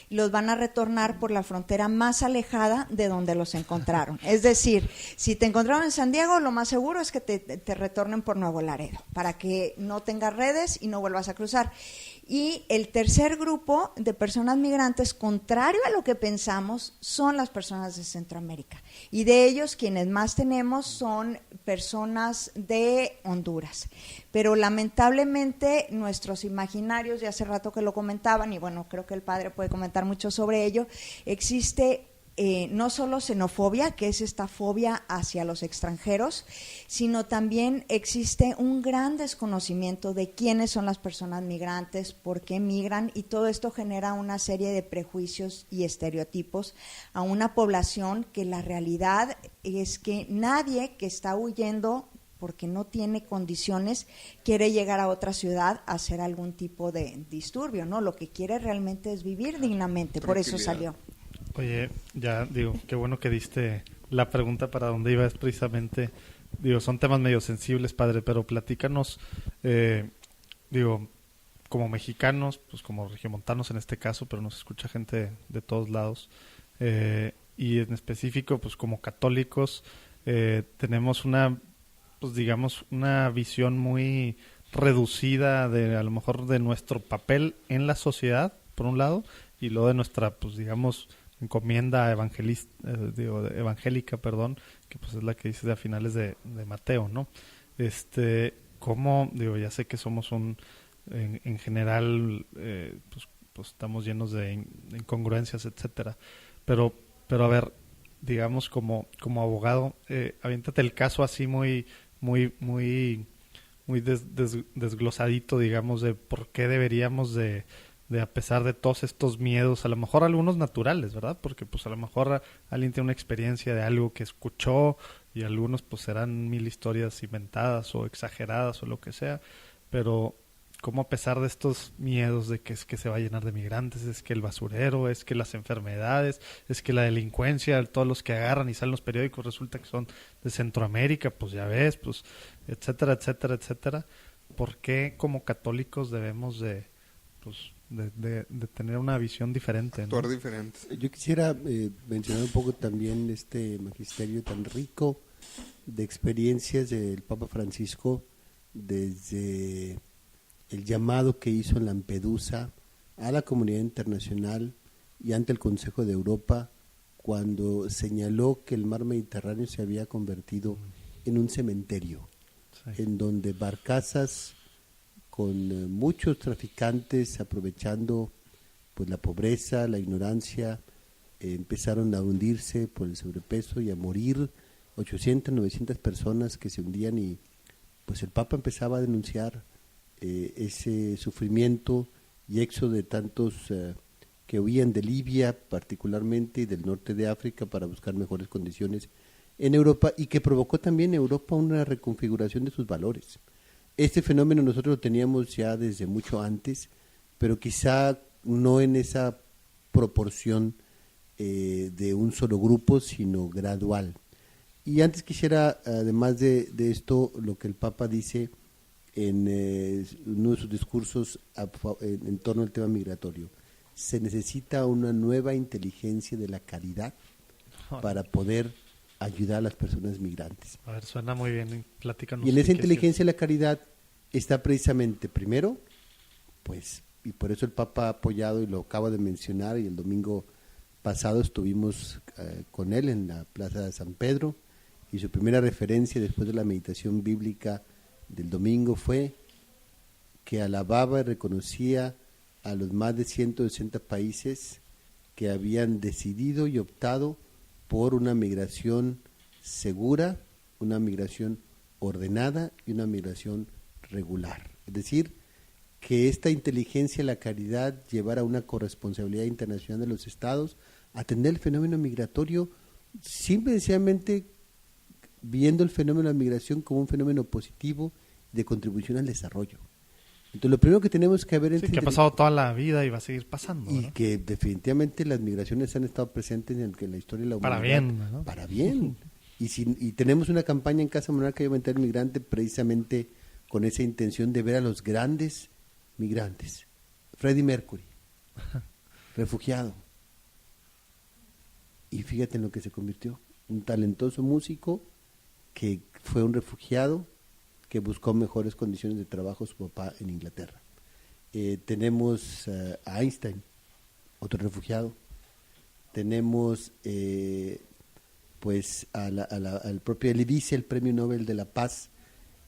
los van a retornar por la frontera más alejada de donde los encontraron. Es decir, si te encontraron en San Diego, lo más seguro es que te retornen por Nuevo Laredo, para que no tengas redes y no vuelvas a cruzar. Y el tercer grupo de personas migrantes, contrario a lo que pensamos, son las personas de Centroamérica. Y de ellos, quienes más tenemos son personas de Honduras. Pero lamentablemente nuestros imaginarios, ya hace rato que lo comentaban, y bueno, creo que el padre puede comentar mucho sobre ello, existe... no solo xenofobia, que es esta fobia hacia los extranjeros, sino también existe un gran desconocimiento de quiénes son las personas migrantes, por qué migran, y todo esto genera una serie de prejuicios y estereotipos a una población que la realidad es que nadie que está huyendo porque no tiene condiciones quiere llegar a otra ciudad a hacer algún tipo de disturbio, ¿no? Lo que quiere realmente es vivir dignamente, por eso salió. Oye, qué bueno que diste la pregunta para donde iba, es precisamente son temas medio sensibles, padre, pero platícanos, como mexicanos, pues como regiomontanos en este caso, pero nos escucha gente de todos lados, y en específico, pues como católicos, tenemos una visión muy reducida a lo mejor de nuestro papel en la sociedad, por un lado, y luego de nuestra, pues encomienda evangélica, que pues es la que dice a finales de Mateo, ¿no? ¿Cómo, ya sé que somos en general, pues estamos llenos de incongruencias, etcétera, pero a ver, digamos como abogado, aviéntate el caso así muy desglosadito, digamos, de por qué deberíamos de a pesar de todos estos miedos, a lo mejor algunos naturales, ¿verdad? Porque pues a lo mejor alguien tiene una experiencia de algo que escuchó y algunos pues serán 1000 historias inventadas o exageradas o lo que sea, pero cómo a pesar de estos miedos de que es que se va a llenar de migrantes, es que el basurero, es que las enfermedades, es que la delincuencia, todos los que agarran y salen los periódicos resulta que son de Centroamérica, pues ya ves, pues etcétera, etcétera, etcétera, ¿por qué como católicos debemos de tener una visión diferente, actuar ¿no? diferente? Yo quisiera mencionar un poco también este magisterio tan rico de experiencias del Papa Francisco desde el llamado que hizo en Lampedusa a la comunidad internacional y ante el Consejo de Europa cuando señaló que el mar Mediterráneo se había convertido en un cementerio, sí, en donde barcazas con muchos traficantes aprovechando pues la pobreza, la ignorancia, empezaron a hundirse por el sobrepeso y a morir 800, 900 personas que se hundían, y pues el Papa empezaba a denunciar ese sufrimiento y éxodo de tantos que huían de Libia particularmente y del norte de África para buscar mejores condiciones en Europa, y que provocó también en Europa una reconfiguración de sus valores. Este fenómeno nosotros lo teníamos ya desde mucho antes, pero quizá no en esa proporción de un solo grupo, sino gradual. Y antes quisiera, además de esto, lo que el Papa dice en uno de sus discursos en torno al tema migratorio: se necesita una nueva inteligencia de la caridad para poder ayudar a las personas migrantes. A ver, suena muy bien, platícanos. Y en esa inteligencia de la caridad está precisamente, primero, pues, y por eso el Papa ha apoyado, y lo acaba de mencionar, y el domingo pasado estuvimos con él en la Plaza de San Pedro, y su primera referencia después de la meditación bíblica del domingo fue que alababa y reconocía a los más de 160 países que habían decidido y optado por una migración segura, una migración ordenada y una migración regular. Es decir, que esta inteligencia, la caridad, llevara una corresponsabilidad internacional de los estados a atender el fenómeno migratorio, simple y sencillamente viendo el fenómeno de la migración como un fenómeno positivo de contribución al desarrollo. Entonces, lo primero que tenemos que ver es que ha pasado toda la vida y va a seguir pasando, y ¿no? que definitivamente las migraciones han estado presentes en la historia de la humanidad. Para bien, ¿no? Para bien. Y tenemos una campaña en Casa Monarca de Aumentar el Migrante precisamente con esa intención de ver a los grandes migrantes. Freddie Mercury, refugiado. Y fíjate en lo que se convirtió. Un talentoso músico que fue un refugiado que buscó mejores condiciones de trabajo su papá en Inglaterra. Tenemos a Einstein, otro refugiado. Tenemos pues al propio Elie Wiesel, el Premio Nobel de la Paz,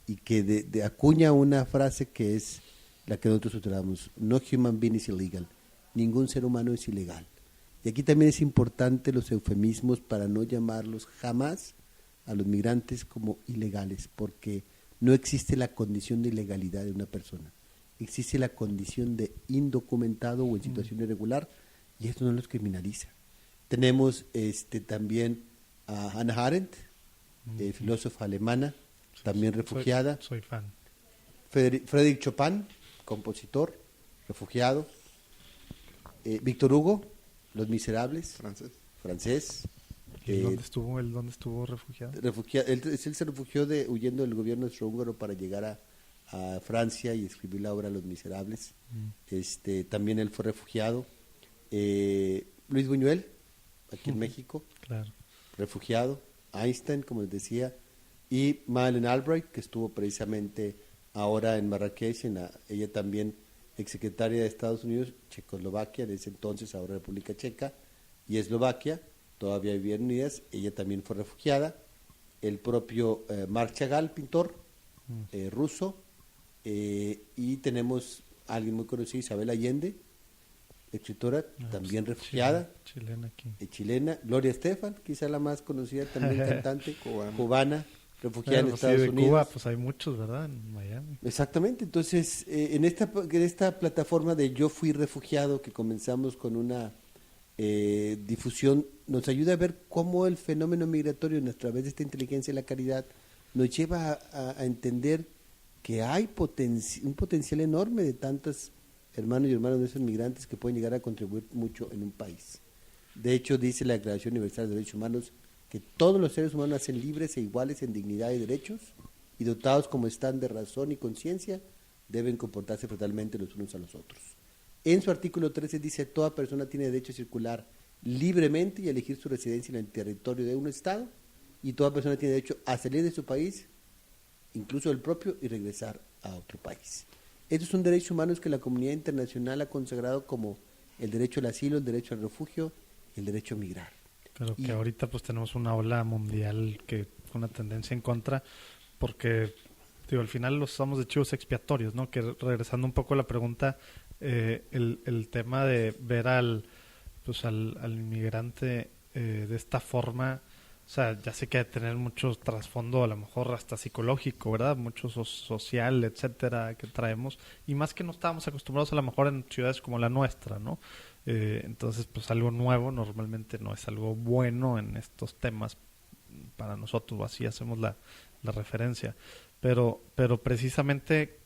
y que acuña una frase que es la que nosotros utilizamos: no human being is illegal, ningún ser humano es ilegal. Y aquí también es importante los eufemismos para no llamarlos jamás a los migrantes como ilegales, porque no existe la condición de ilegalidad de una persona, existe la condición de indocumentado o en situación irregular, y esto no los criminaliza. Tenemos también a Hannah Arendt, filósofa alemana, también refugiada. Soy fan. Frédéric Chopin, compositor, refugiado. Víctor Hugo, Los Miserables, francés. ¿Y dónde estuvo refugiado? Él se refugió huyendo del gobierno austrohúngaro para llegar a Francia y escribir la obra Los Miserables. También él fue refugiado. Luis Buñuel, aquí en México, claro, refugiado. Einstein, como les decía, y Madeleine Albright, que estuvo precisamente ahora en Marrakech, ella también exsecretaria de Estados Unidos, Checoslovaquia, de ese entonces, ahora República Checa, y Eslovaquia, todavía vivían unidas. Ella también fue refugiada. El propio Marc Chagall, pintor ruso, y tenemos a alguien muy conocido, Isabel Allende, escritora, también refugiada, chilena. Gloria Estefan, quizá la más conocida, también cantante, cubana, refugiada en Estados de Unidos. Cuba, pues hay muchos, ¿verdad? En Miami. Exactamente. Entonces, en esta plataforma de Yo Fui Refugiado, que comenzamos con una difusión, nos ayuda a ver cómo el fenómeno migratorio, a través de esta inteligencia y la caridad, nos lleva a entender que hay un potencial enorme de tantos hermanos y hermanas de esos migrantes que pueden llegar a contribuir mucho en un país. De hecho, dice la Declaración Universal de Derechos Humanos que todos los seres humanos nacen libres e iguales en dignidad y derechos, y dotados como están de razón y conciencia, deben comportarse fraternalmente los unos a los otros. En su artículo 13 dice: toda persona tiene derecho a circular libremente y a elegir su residencia en el territorio de un Estado, y toda persona tiene derecho a salir de su país, incluso del propio, y regresar a otro país. Estos son derechos humanos que la comunidad internacional ha consagrado como el derecho al asilo, el derecho al refugio y el derecho a migrar. Pero que ahorita pues tenemos una ola mundial que con una tendencia en contra, porque al final los usamos de chivos expiatorios, ¿no? Que regresando un poco a la pregunta, el tema de ver al inmigrante de esta forma, o sea, ya sé que hay que tener mucho trasfondo, a lo mejor hasta psicológico, ¿verdad? Mucho social, etcétera, que traemos. Y más que no estábamos acostumbrados a lo mejor en ciudades como la nuestra, ¿no? Entonces, pues algo nuevo normalmente no es algo bueno en estos temas para nosotros, así hacemos la referencia. Pero precisamente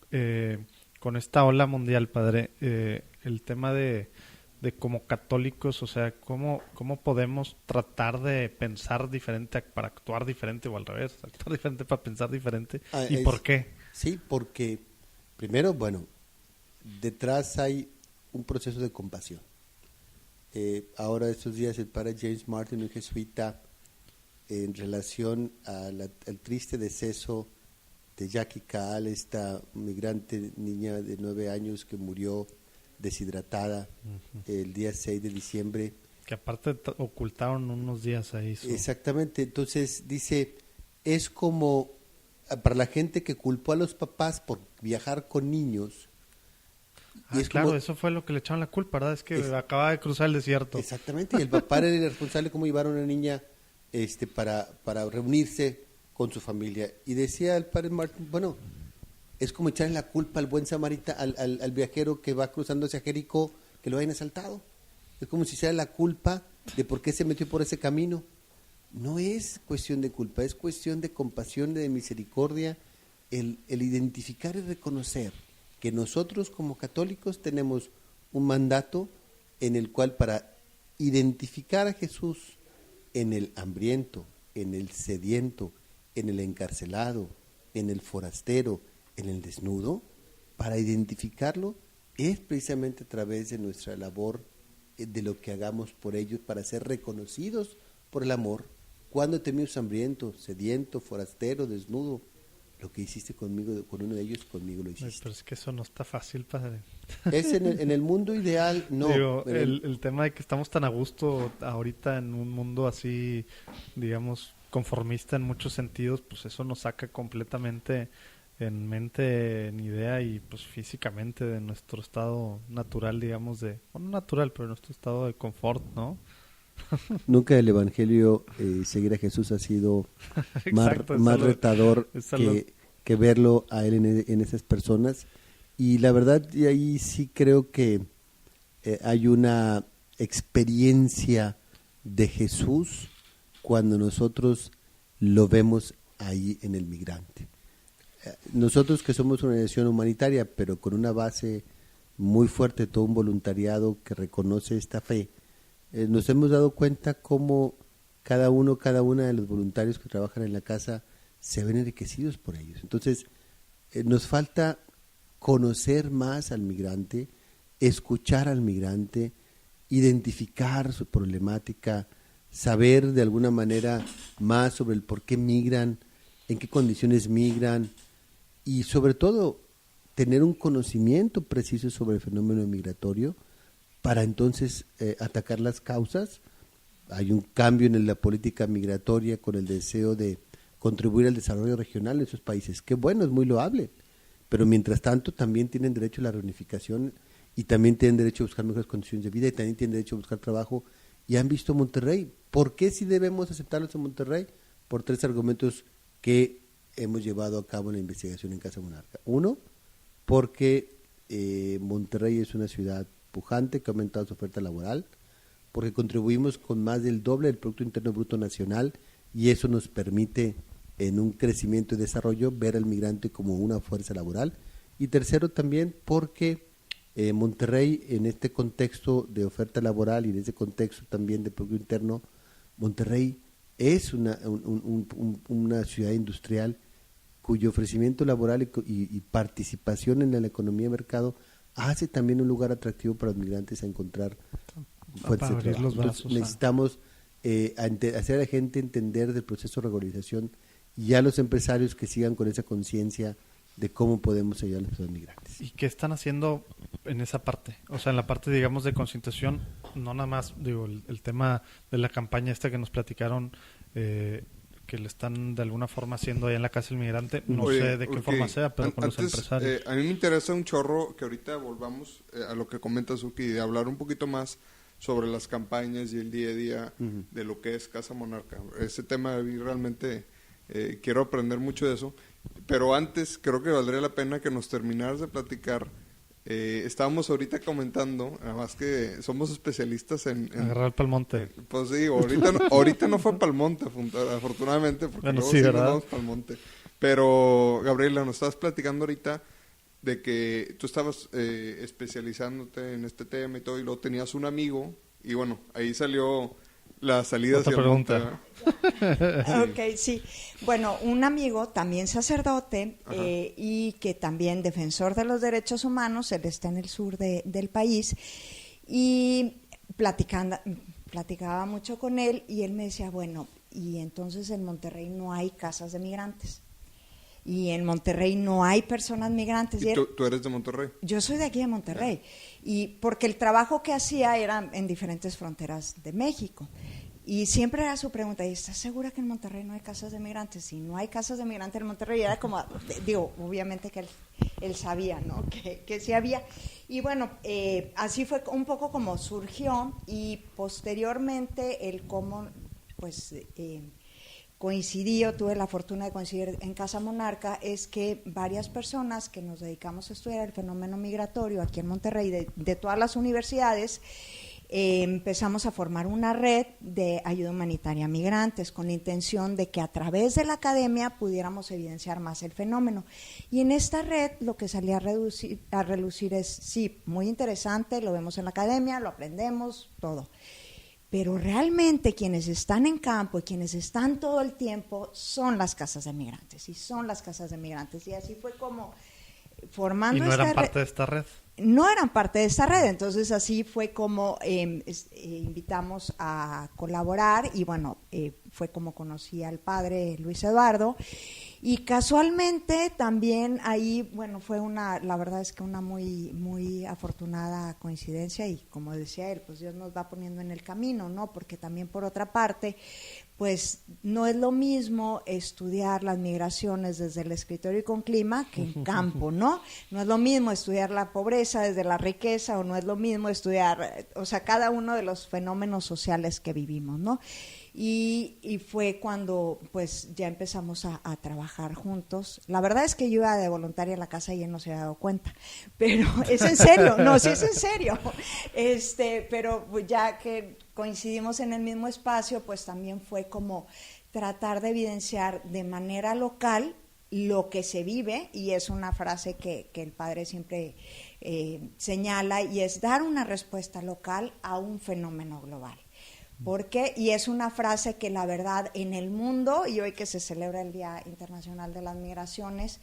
con esta ola mundial, padre, el tema de como católicos, o sea, ¿cómo podemos tratar de pensar diferente para actuar diferente, o al revés, actuar diferente para pensar diferente? ¿Y por qué? Sí, porque primero, bueno, detrás hay un proceso de compasión. Ahora estos días el padre James Martin, un jesuita, en relación al triste deceso de Jackie Caal, esta migrante niña de 9 años que murió deshidratada el día 6 de diciembre. Que aparte ocultaron unos días ahí. Exactamente, entonces dice, es como para la gente que culpó a los papás por viajar con niños. Y es claro, eso fue lo que le echaron la culpa, ¿verdad? Es que acaba de cruzar el desierto. Exactamente, y el papá era el responsable cómo llevaron a una niña para reunirse con su familia. Y decía el padre Martín, bueno, es como echarle la culpa al buen samaritano, al viajero que va cruzando hacia Jericó, que lo hayan asaltado. Es como si sea la culpa de por qué se metió por ese camino. No es cuestión de culpa, es cuestión de compasión, de misericordia, el identificar y reconocer que nosotros como católicos tenemos un mandato en el cual, para identificar a Jesús en el hambriento, en el sediento, en el encarcelado, en el forastero, en el desnudo, para identificarlo es precisamente a través de nuestra labor, de lo que hagamos por ellos, para ser reconocidos por el amor. Cuando te vimos hambriento, sediento, forastero, desnudo, lo que hiciste conmigo, con uno de ellos, conmigo lo hiciste. Pero es que eso no está fácil, padre. Es en el mundo ideal, no. Digo, el tema de que estamos tan a gusto ahorita en un mundo así, digamos, conformista en muchos sentidos, pues eso nos saca completamente en mente, en idea y pues físicamente de nuestro estado natural, digamos, no natural, pero nuestro estado de confort, ¿no? Nunca el evangelio, seguir a Jesús ha sido Exacto, más retador que verlo a él en esas personas. Y la verdad, y ahí sí creo que hay una experiencia de Jesús cuando nosotros lo vemos ahí en el migrante. Nosotros que somos una organización humanitaria, pero con una base muy fuerte, todo un voluntariado que reconoce esta fe, nos hemos dado cuenta cómo cada una de los voluntarios que trabajan en la casa se ven enriquecidos por ellos. Entonces, nos falta conocer más al migrante, escuchar al migrante, identificar su problemática, saber de alguna manera más sobre el por qué migran, en qué condiciones migran y sobre todo tener un conocimiento preciso sobre el fenómeno migratorio para entonces atacar las causas. Hay un cambio en la política migratoria con el deseo de contribuir al desarrollo regional de esos países. Qué bueno, es muy loable, pero mientras tanto también tienen derecho a la reunificación y también tienen derecho a buscar mejores condiciones de vida y también tienen derecho a buscar trabajo. Y han visto Monterrey. ¿Por qué sí debemos aceptarlos en Monterrey? Por 3 argumentos que hemos llevado a cabo en la investigación en Casa Monarca. 1, porque Monterrey es una ciudad pujante que ha aumentado su oferta laboral, porque contribuimos con más del doble del Producto Interno Bruto Nacional y eso nos permite en un crecimiento y desarrollo ver al migrante como una fuerza laboral. Y tercero también porque Monterrey, en este contexto de oferta laboral y en ese contexto también de Producto Interno, Monterrey es una ciudad industrial cuyo ofrecimiento laboral y participación en la economía de mercado hace también un lugar atractivo para los migrantes a encontrar fuentes de trabajo. Entonces, necesitamos hacer a la gente entender del proceso de regularización y a los empresarios que sigan con esa conciencia de cómo podemos ayudar a los migrantes. ¿Y qué están haciendo en esa parte? O sea, en la parte, digamos, de concientización, no nada más, digo, el tema de la campaña esta que nos platicaron, que le están de alguna forma haciendo allá en la Casa del Migrante, no sé de qué forma sea, pero con los empresarios. A mí me interesa un chorro que ahorita volvamos a lo que comenta Suki, de hablar un poquito más sobre las campañas y el día a día de lo que es Casa Monarca. Ese tema realmente quiero aprender mucho de eso, pero antes creo que valdría la pena que nos terminaras de platicar. Estábamos ahorita comentando, además que somos especialistas en agarrar Palmonte. Pues sí, ahorita no fue Palmonte, afortunadamente, porque bueno, luego sí, sí ¿verdad? nos vamos Palmonte. Pero, Gabriela, nos estabas platicando ahorita de que tú estabas especializándote en este tema y todo, y luego tenías un amigo, y bueno, ahí salió la salida Otra hacia el monte, pregunta. Ok, sí. Bueno, un amigo, también sacerdote, y que también defensor de los derechos humanos, él está en el sur del país, y platicaba mucho con él, y él me decía, bueno, y entonces en Monterrey no hay casas de migrantes, y en Monterrey no hay personas migrantes. ¿Y tú eres de Monterrey? Yo soy de aquí de Monterrey, y porque el trabajo que hacía era en diferentes fronteras de México. Y siempre era su pregunta, ¿y estás segura que en Monterrey no hay casas de migrantes? Si no hay casas de migrantes en Monterrey, era como, digo, obviamente que él sabía, ¿no? Que sí había. Y bueno, así fue un poco como surgió, y posteriormente el cómo, pues, tuve la fortuna de coincidir en Casa Monarca, es que varias personas que nos dedicamos a estudiar el fenómeno migratorio aquí en Monterrey, de todas las universidades, empezamos a formar una red de ayuda humanitaria a migrantes con la intención de que a través de la academia pudiéramos evidenciar más el fenómeno. Y en esta red lo que salía a relucir es, sí, muy interesante, lo vemos en la academia, lo aprendemos, todo. Pero realmente quienes están en campo y quienes están todo el tiempo son las casas de migrantes, y son las casas de migrantes. Y así fue como formando esta red. ¿Y no eran parte de esta red? No eran parte de esta red, entonces así fue como invitamos a colaborar, y bueno, fue como conocí al padre Luis Eduardo, y casualmente también ahí, bueno, fue la verdad es que una muy, muy afortunada coincidencia, y como decía él, pues Dios nos va poniendo en el camino, ¿no? Porque también por otra parte, pues no es lo mismo estudiar las migraciones desde el escritorio y con clima que en campo, ¿no? No es lo mismo estudiar la pobreza desde la riqueza, o no es lo mismo estudiar, o sea, cada uno de los fenómenos sociales que vivimos, ¿no? Y fue cuando pues ya empezamos a trabajar juntos. La verdad es que yo iba de voluntaria a la casa y él no se había dado cuenta, pero es en serio, no, sí es en serio. Pero ya que coincidimos en el mismo espacio, pues también fue como tratar de evidenciar de manera local lo que se vive, y es una frase que el padre siempre señala, y es dar una respuesta local a un fenómeno global. ¿Por qué? Y es una frase que la verdad en el mundo, y hoy que se celebra el Día Internacional de las Migraciones,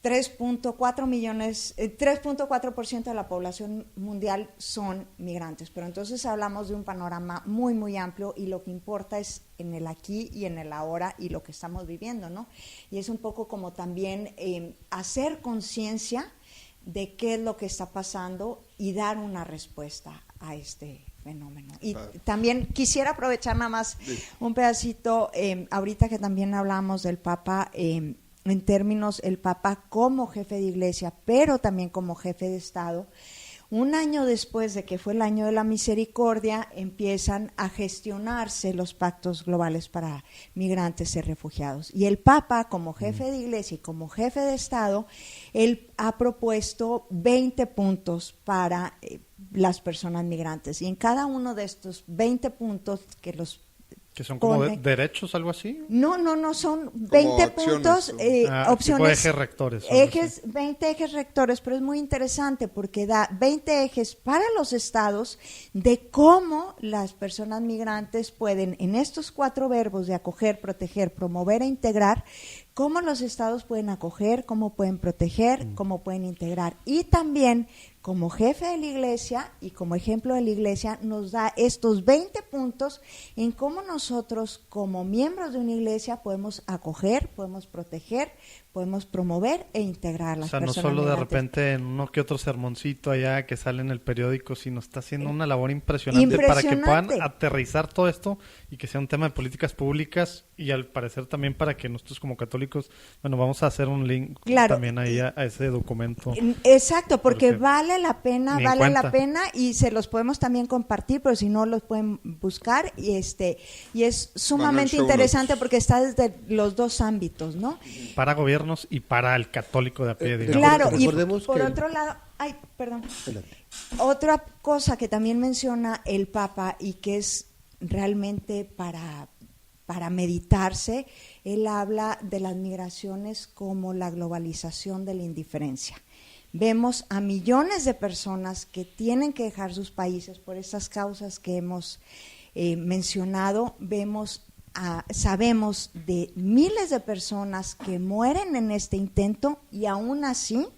3.4% de la población mundial son migrantes, pero entonces hablamos de un panorama muy, muy amplio y lo que importa es en el aquí y en el ahora y lo que estamos viviendo, ¿no? Y es un poco como también hacer conciencia de qué es lo que está pasando y dar una respuesta a este fenómeno. Y también quisiera aprovechar nada más un pedacito, ahorita que también hablamos del Papa, en términos el Papa como jefe de Iglesia, pero también como jefe de Estado. Un año después de que fue el año de la misericordia, empiezan a gestionarse los pactos globales para migrantes y refugiados. Y el Papa, como jefe de Iglesia y como jefe de Estado, él ha propuesto 20 puntos para las personas migrantes. Y en cada uno de estos 20 puntos que los ¿Que son como derechos, algo así? No, son 20 puntos, opciones. Ejes rectores. 20 ejes rectores, pero es muy interesante porque da 20 ejes para los estados de cómo las personas migrantes pueden, en estos 4 verbos de acoger, proteger, promover e integrar, cómo los estados pueden acoger, cómo pueden proteger, cómo pueden integrar. Y también, como jefe de la Iglesia y como ejemplo de la Iglesia, nos da estos 20 puntos en cómo nosotros, como miembros de una Iglesia, podemos acoger, podemos proteger, podemos promover e integrar a las personas migrantes. O sea, no solo de repente en uno que otro sermoncito allá que sale en el periódico, sino está haciendo una labor impresionante para que puedan aterrizar todo esto y que sea un tema de políticas públicas, y al parecer también para que nosotros como católicos, bueno, vamos a hacer un link también ahí a ese documento. Exacto, porque vale la pena y se los podemos también compartir, pero si no los pueden buscar y es sumamente interesante porque está desde los dos ámbitos, ¿no? Para gobiernos y para el católico de a pie. Claro, y por otro lado, otra cosa que también menciona el Papa y que es realmente para meditarse, él habla de las migraciones como la globalización de la indiferencia. Vemos a millones de personas que tienen que dejar sus países por estas causas que hemos mencionado. Sabemos de miles de personas que mueren en este intento y aún así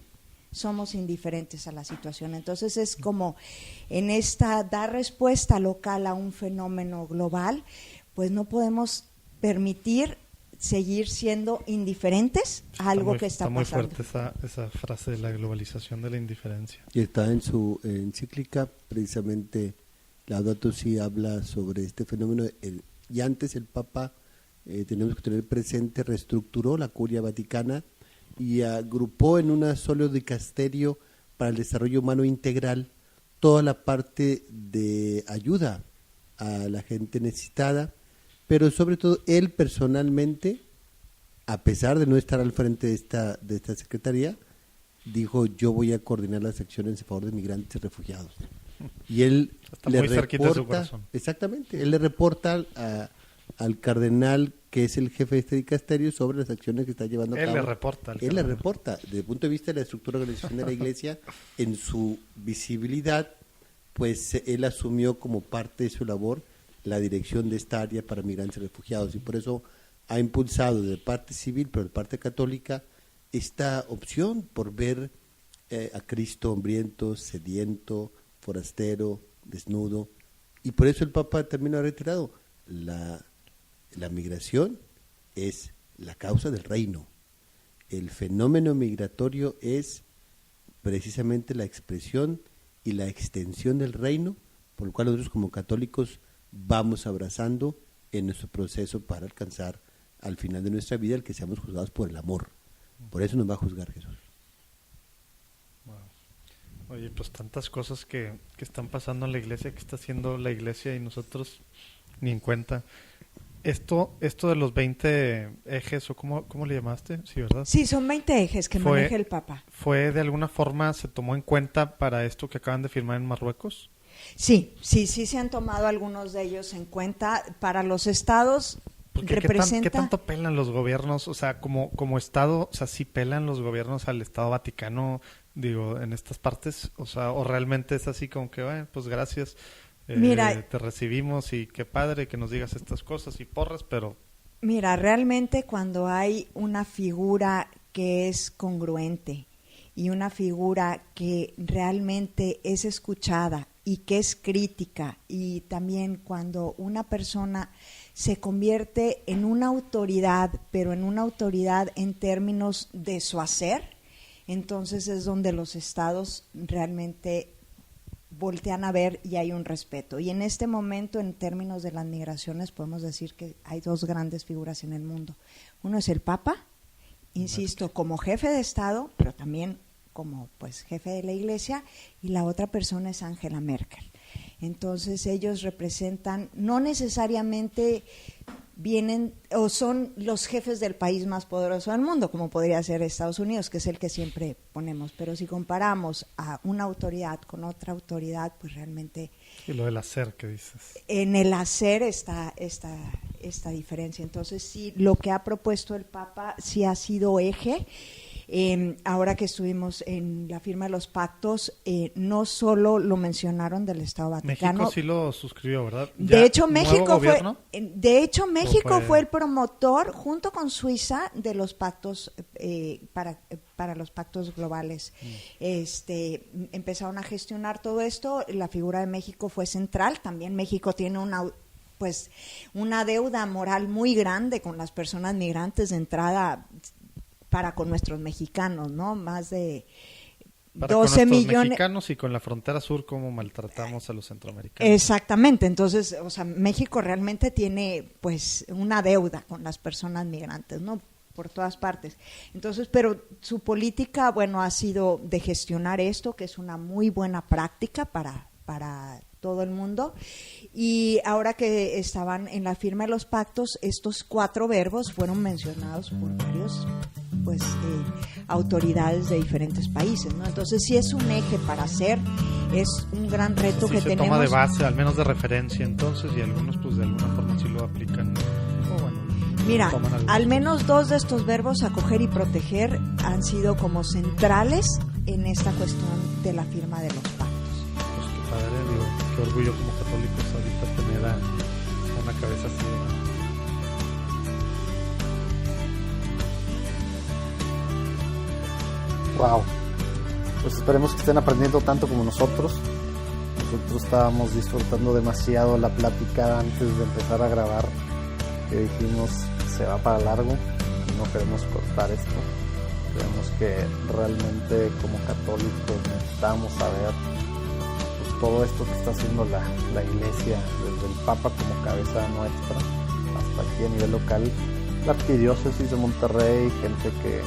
somos indiferentes a la situación. Entonces es como en esta dar respuesta local a un fenómeno global, pues no podemos permitir seguir siendo indiferentes a algo que está pasando. Está muy fuerte esa frase de la globalización de la indiferencia. Y está en su encíclica, precisamente, Laudato Si habla sobre este fenómeno. Y antes el Papa, tenemos que tener presente, reestructuró la Curia Vaticana y agrupó en un solo dicasterio para el desarrollo humano integral toda la parte de ayuda a la gente necesitada, pero sobre todo él personalmente, a pesar de no estar al frente de esta secretaría, dijo: yo voy a coordinar las acciones en favor de migrantes y refugiados. Y él le reporta, exactamente, él le reporta al cardenal, que es el jefe de este dicasterio, sobre las acciones que está llevando a cabo. Él le reporta, desde el punto de vista de la estructura de organización de la Iglesia, en su visibilidad, pues él asumió como parte de su labor la dirección de esta área para migrantes y refugiados, y por eso ha impulsado de parte civil, pero de parte católica, esta opción por ver a Cristo hambriento, sediento, forastero, desnudo, y por eso el Papa también lo ha reiterado: la migración es la causa del reino. El fenómeno migratorio es precisamente la expresión y la extensión del reino, por lo cual nosotros como católicos vamos abrazando en nuestro proceso para alcanzar al final de nuestra vida el que seamos juzgados por el amor. Por eso nos va a juzgar Jesús. Wow. Oye, pues tantas cosas que están pasando en la Iglesia, que está haciendo la Iglesia y nosotros ni en cuenta. Esto de los 20 ejes, o ¿cómo le llamaste? Sí, ¿verdad? Sí, son 20 ejes que maneja el Papa. ¿Fue de alguna forma, se tomó en cuenta para esto que acaban de firmar en Marruecos? Sí se han tomado algunos de ellos en cuenta. Para los estados representa... ¿Qué tanto pelan los gobiernos? O sea, como estado, o sea, ¿sí pelan los gobiernos al Estado Vaticano, digo, en estas partes? O sea, ¿o realmente es así como que, pues gracias, Mira, te recibimos y qué padre que nos digas estas cosas y porras, pero... Mira, realmente cuando hay una figura que es congruente y una figura que realmente es escuchada y que es crítica, y también cuando una persona se convierte en una autoridad, pero en una autoridad en términos de su hacer, entonces es donde los estados realmente voltean a ver y hay un respeto. Y en este momento, en términos de las migraciones, podemos decir que hay dos grandes figuras en el mundo. Uno es el Papa, insisto, como jefe de Estado, pero también como pues jefe de la Iglesia, y la otra persona es Angela Merkel. Entonces ellos representan, no necesariamente vienen o son los jefes del país más poderoso del mundo, como podría ser Estados Unidos, que es el que siempre ponemos, pero si comparamos a una autoridad con otra autoridad, pues realmente... Y lo del hacer que dices. En el hacer está esta diferencia. Entonces sí, lo que ha propuesto el Papa sí ha sido eje. Ahora que estuvimos en la firma de los pactos, no solo lo mencionaron del Estado Vaticano. México sí lo suscribió, ¿verdad? De hecho, México fue el promotor, junto con Suiza, de los pactos para los pactos globales. Empezaron a gestionar todo esto. La figura de México fue central. También México tiene una deuda moral muy grande con las personas migrantes de entrada para con nuestros mexicanos, ¿no? Más de para 12 con millones. Mexicanos y con la frontera sur, cómo maltratamos a los centroamericanos. Exactamente, entonces, o sea, México realmente tiene, pues, una deuda con las personas migrantes, ¿no? Por todas partes. Entonces, pero su política, bueno, ha sido de gestionar esto, que es una muy buena práctica para todo el mundo. Y ahora que estaban en la firma de los pactos, estos 4 verbos fueron mencionados por varios autoridades de diferentes países, ¿no? Entonces sí es un eje para hacer, es un gran reto sí, que se tenemos. Toma de base, al menos de referencia entonces, y algunos pues de alguna forma sí lo aplican. Mira, al menos 2 de estos verbos, acoger y proteger, han sido como centrales en esta cuestión de la firma de los pactos. Pues qué padre, digo, qué orgullo como católicos ahorita tener a una cabeza así, ¿no? Wow, pues esperemos que estén aprendiendo tanto como nosotros. Nosotros estábamos disfrutando demasiado la plática antes de empezar a grabar, que dijimos se va para largo y no queremos cortar esto. Creemos que realmente como católicos necesitamos saber pues, todo esto que está haciendo la Iglesia, desde el Papa como cabeza nuestra hasta aquí a nivel local, la Arquidiócesis de Monterrey, gente que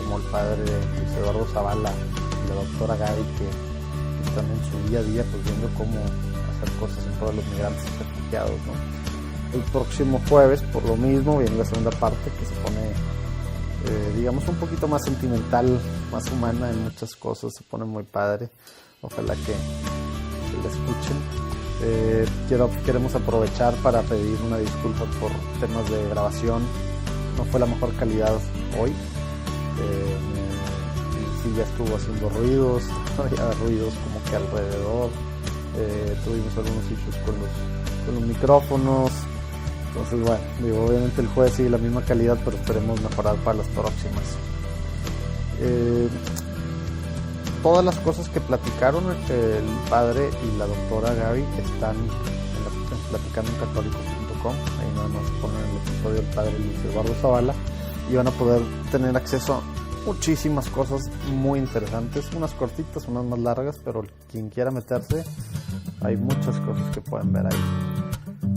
como el padre Luis Eduardo Zavala y la doctora Gaby, que están en su día a día pues viendo cómo hacer cosas en pro de los migrantes y refugiados, ¿no? El próximo jueves, por lo mismo, viene la segunda parte que se pone, digamos, un poquito más sentimental, más humana en muchas cosas, se pone muy padre. Ojalá que la escuchen. Queremos aprovechar para pedir una disculpa por temas de grabación. No fue la mejor calidad hoy. Sí, ya estuvo haciendo ruidos, había ruidos como que alrededor, tuvimos algunos issues con los micrófonos, entonces bueno, digo, obviamente el jueves sigue la misma calidad, pero esperemos mejorar para las próximas. Todas las cosas que platicaron el padre y la doctora Gaby están en platicandoencatólico.com, ahí nada más ponen el episodio del padre Luis Eduardo Zavala y van a poder tener acceso a muchísimas cosas muy interesantes, unas cortitas, unas más largas, pero quien quiera meterse, hay muchas cosas que pueden ver ahí.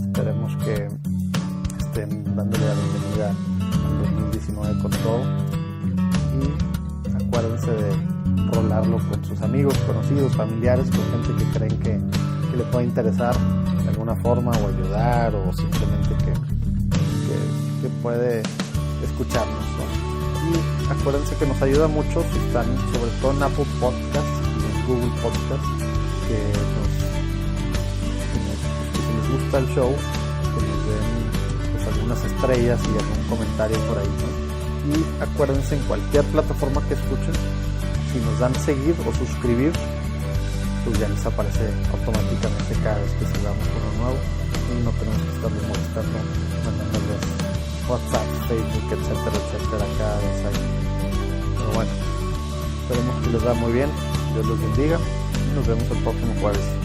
Esperemos que estén dándole la bienvenida al 2019 con todo y acuérdense de rolarlo con sus amigos, conocidos, familiares, con gente que creen que le puede interesar de alguna forma o ayudar o simplemente que puede escucharnos, ¿no? Y acuérdense que nos ayuda mucho si están sobre todo en Apple Podcasts y en Google Podcasts, que si les gusta el show, que nos den pues, algunas estrellas y algún comentario por ahí, ¿no? Y acuérdense en cualquier plataforma que escuchen, si nos dan seguir o suscribir, pues ya les aparece automáticamente cada vez que subamos uno nuevo y no tenemos que estarles molestando, mandándoles WhatsApp, Facebook, etcétera, cada vez ahí. Pero bueno, esperemos que les va muy bien, Dios los bendiga y nos vemos el próximo jueves.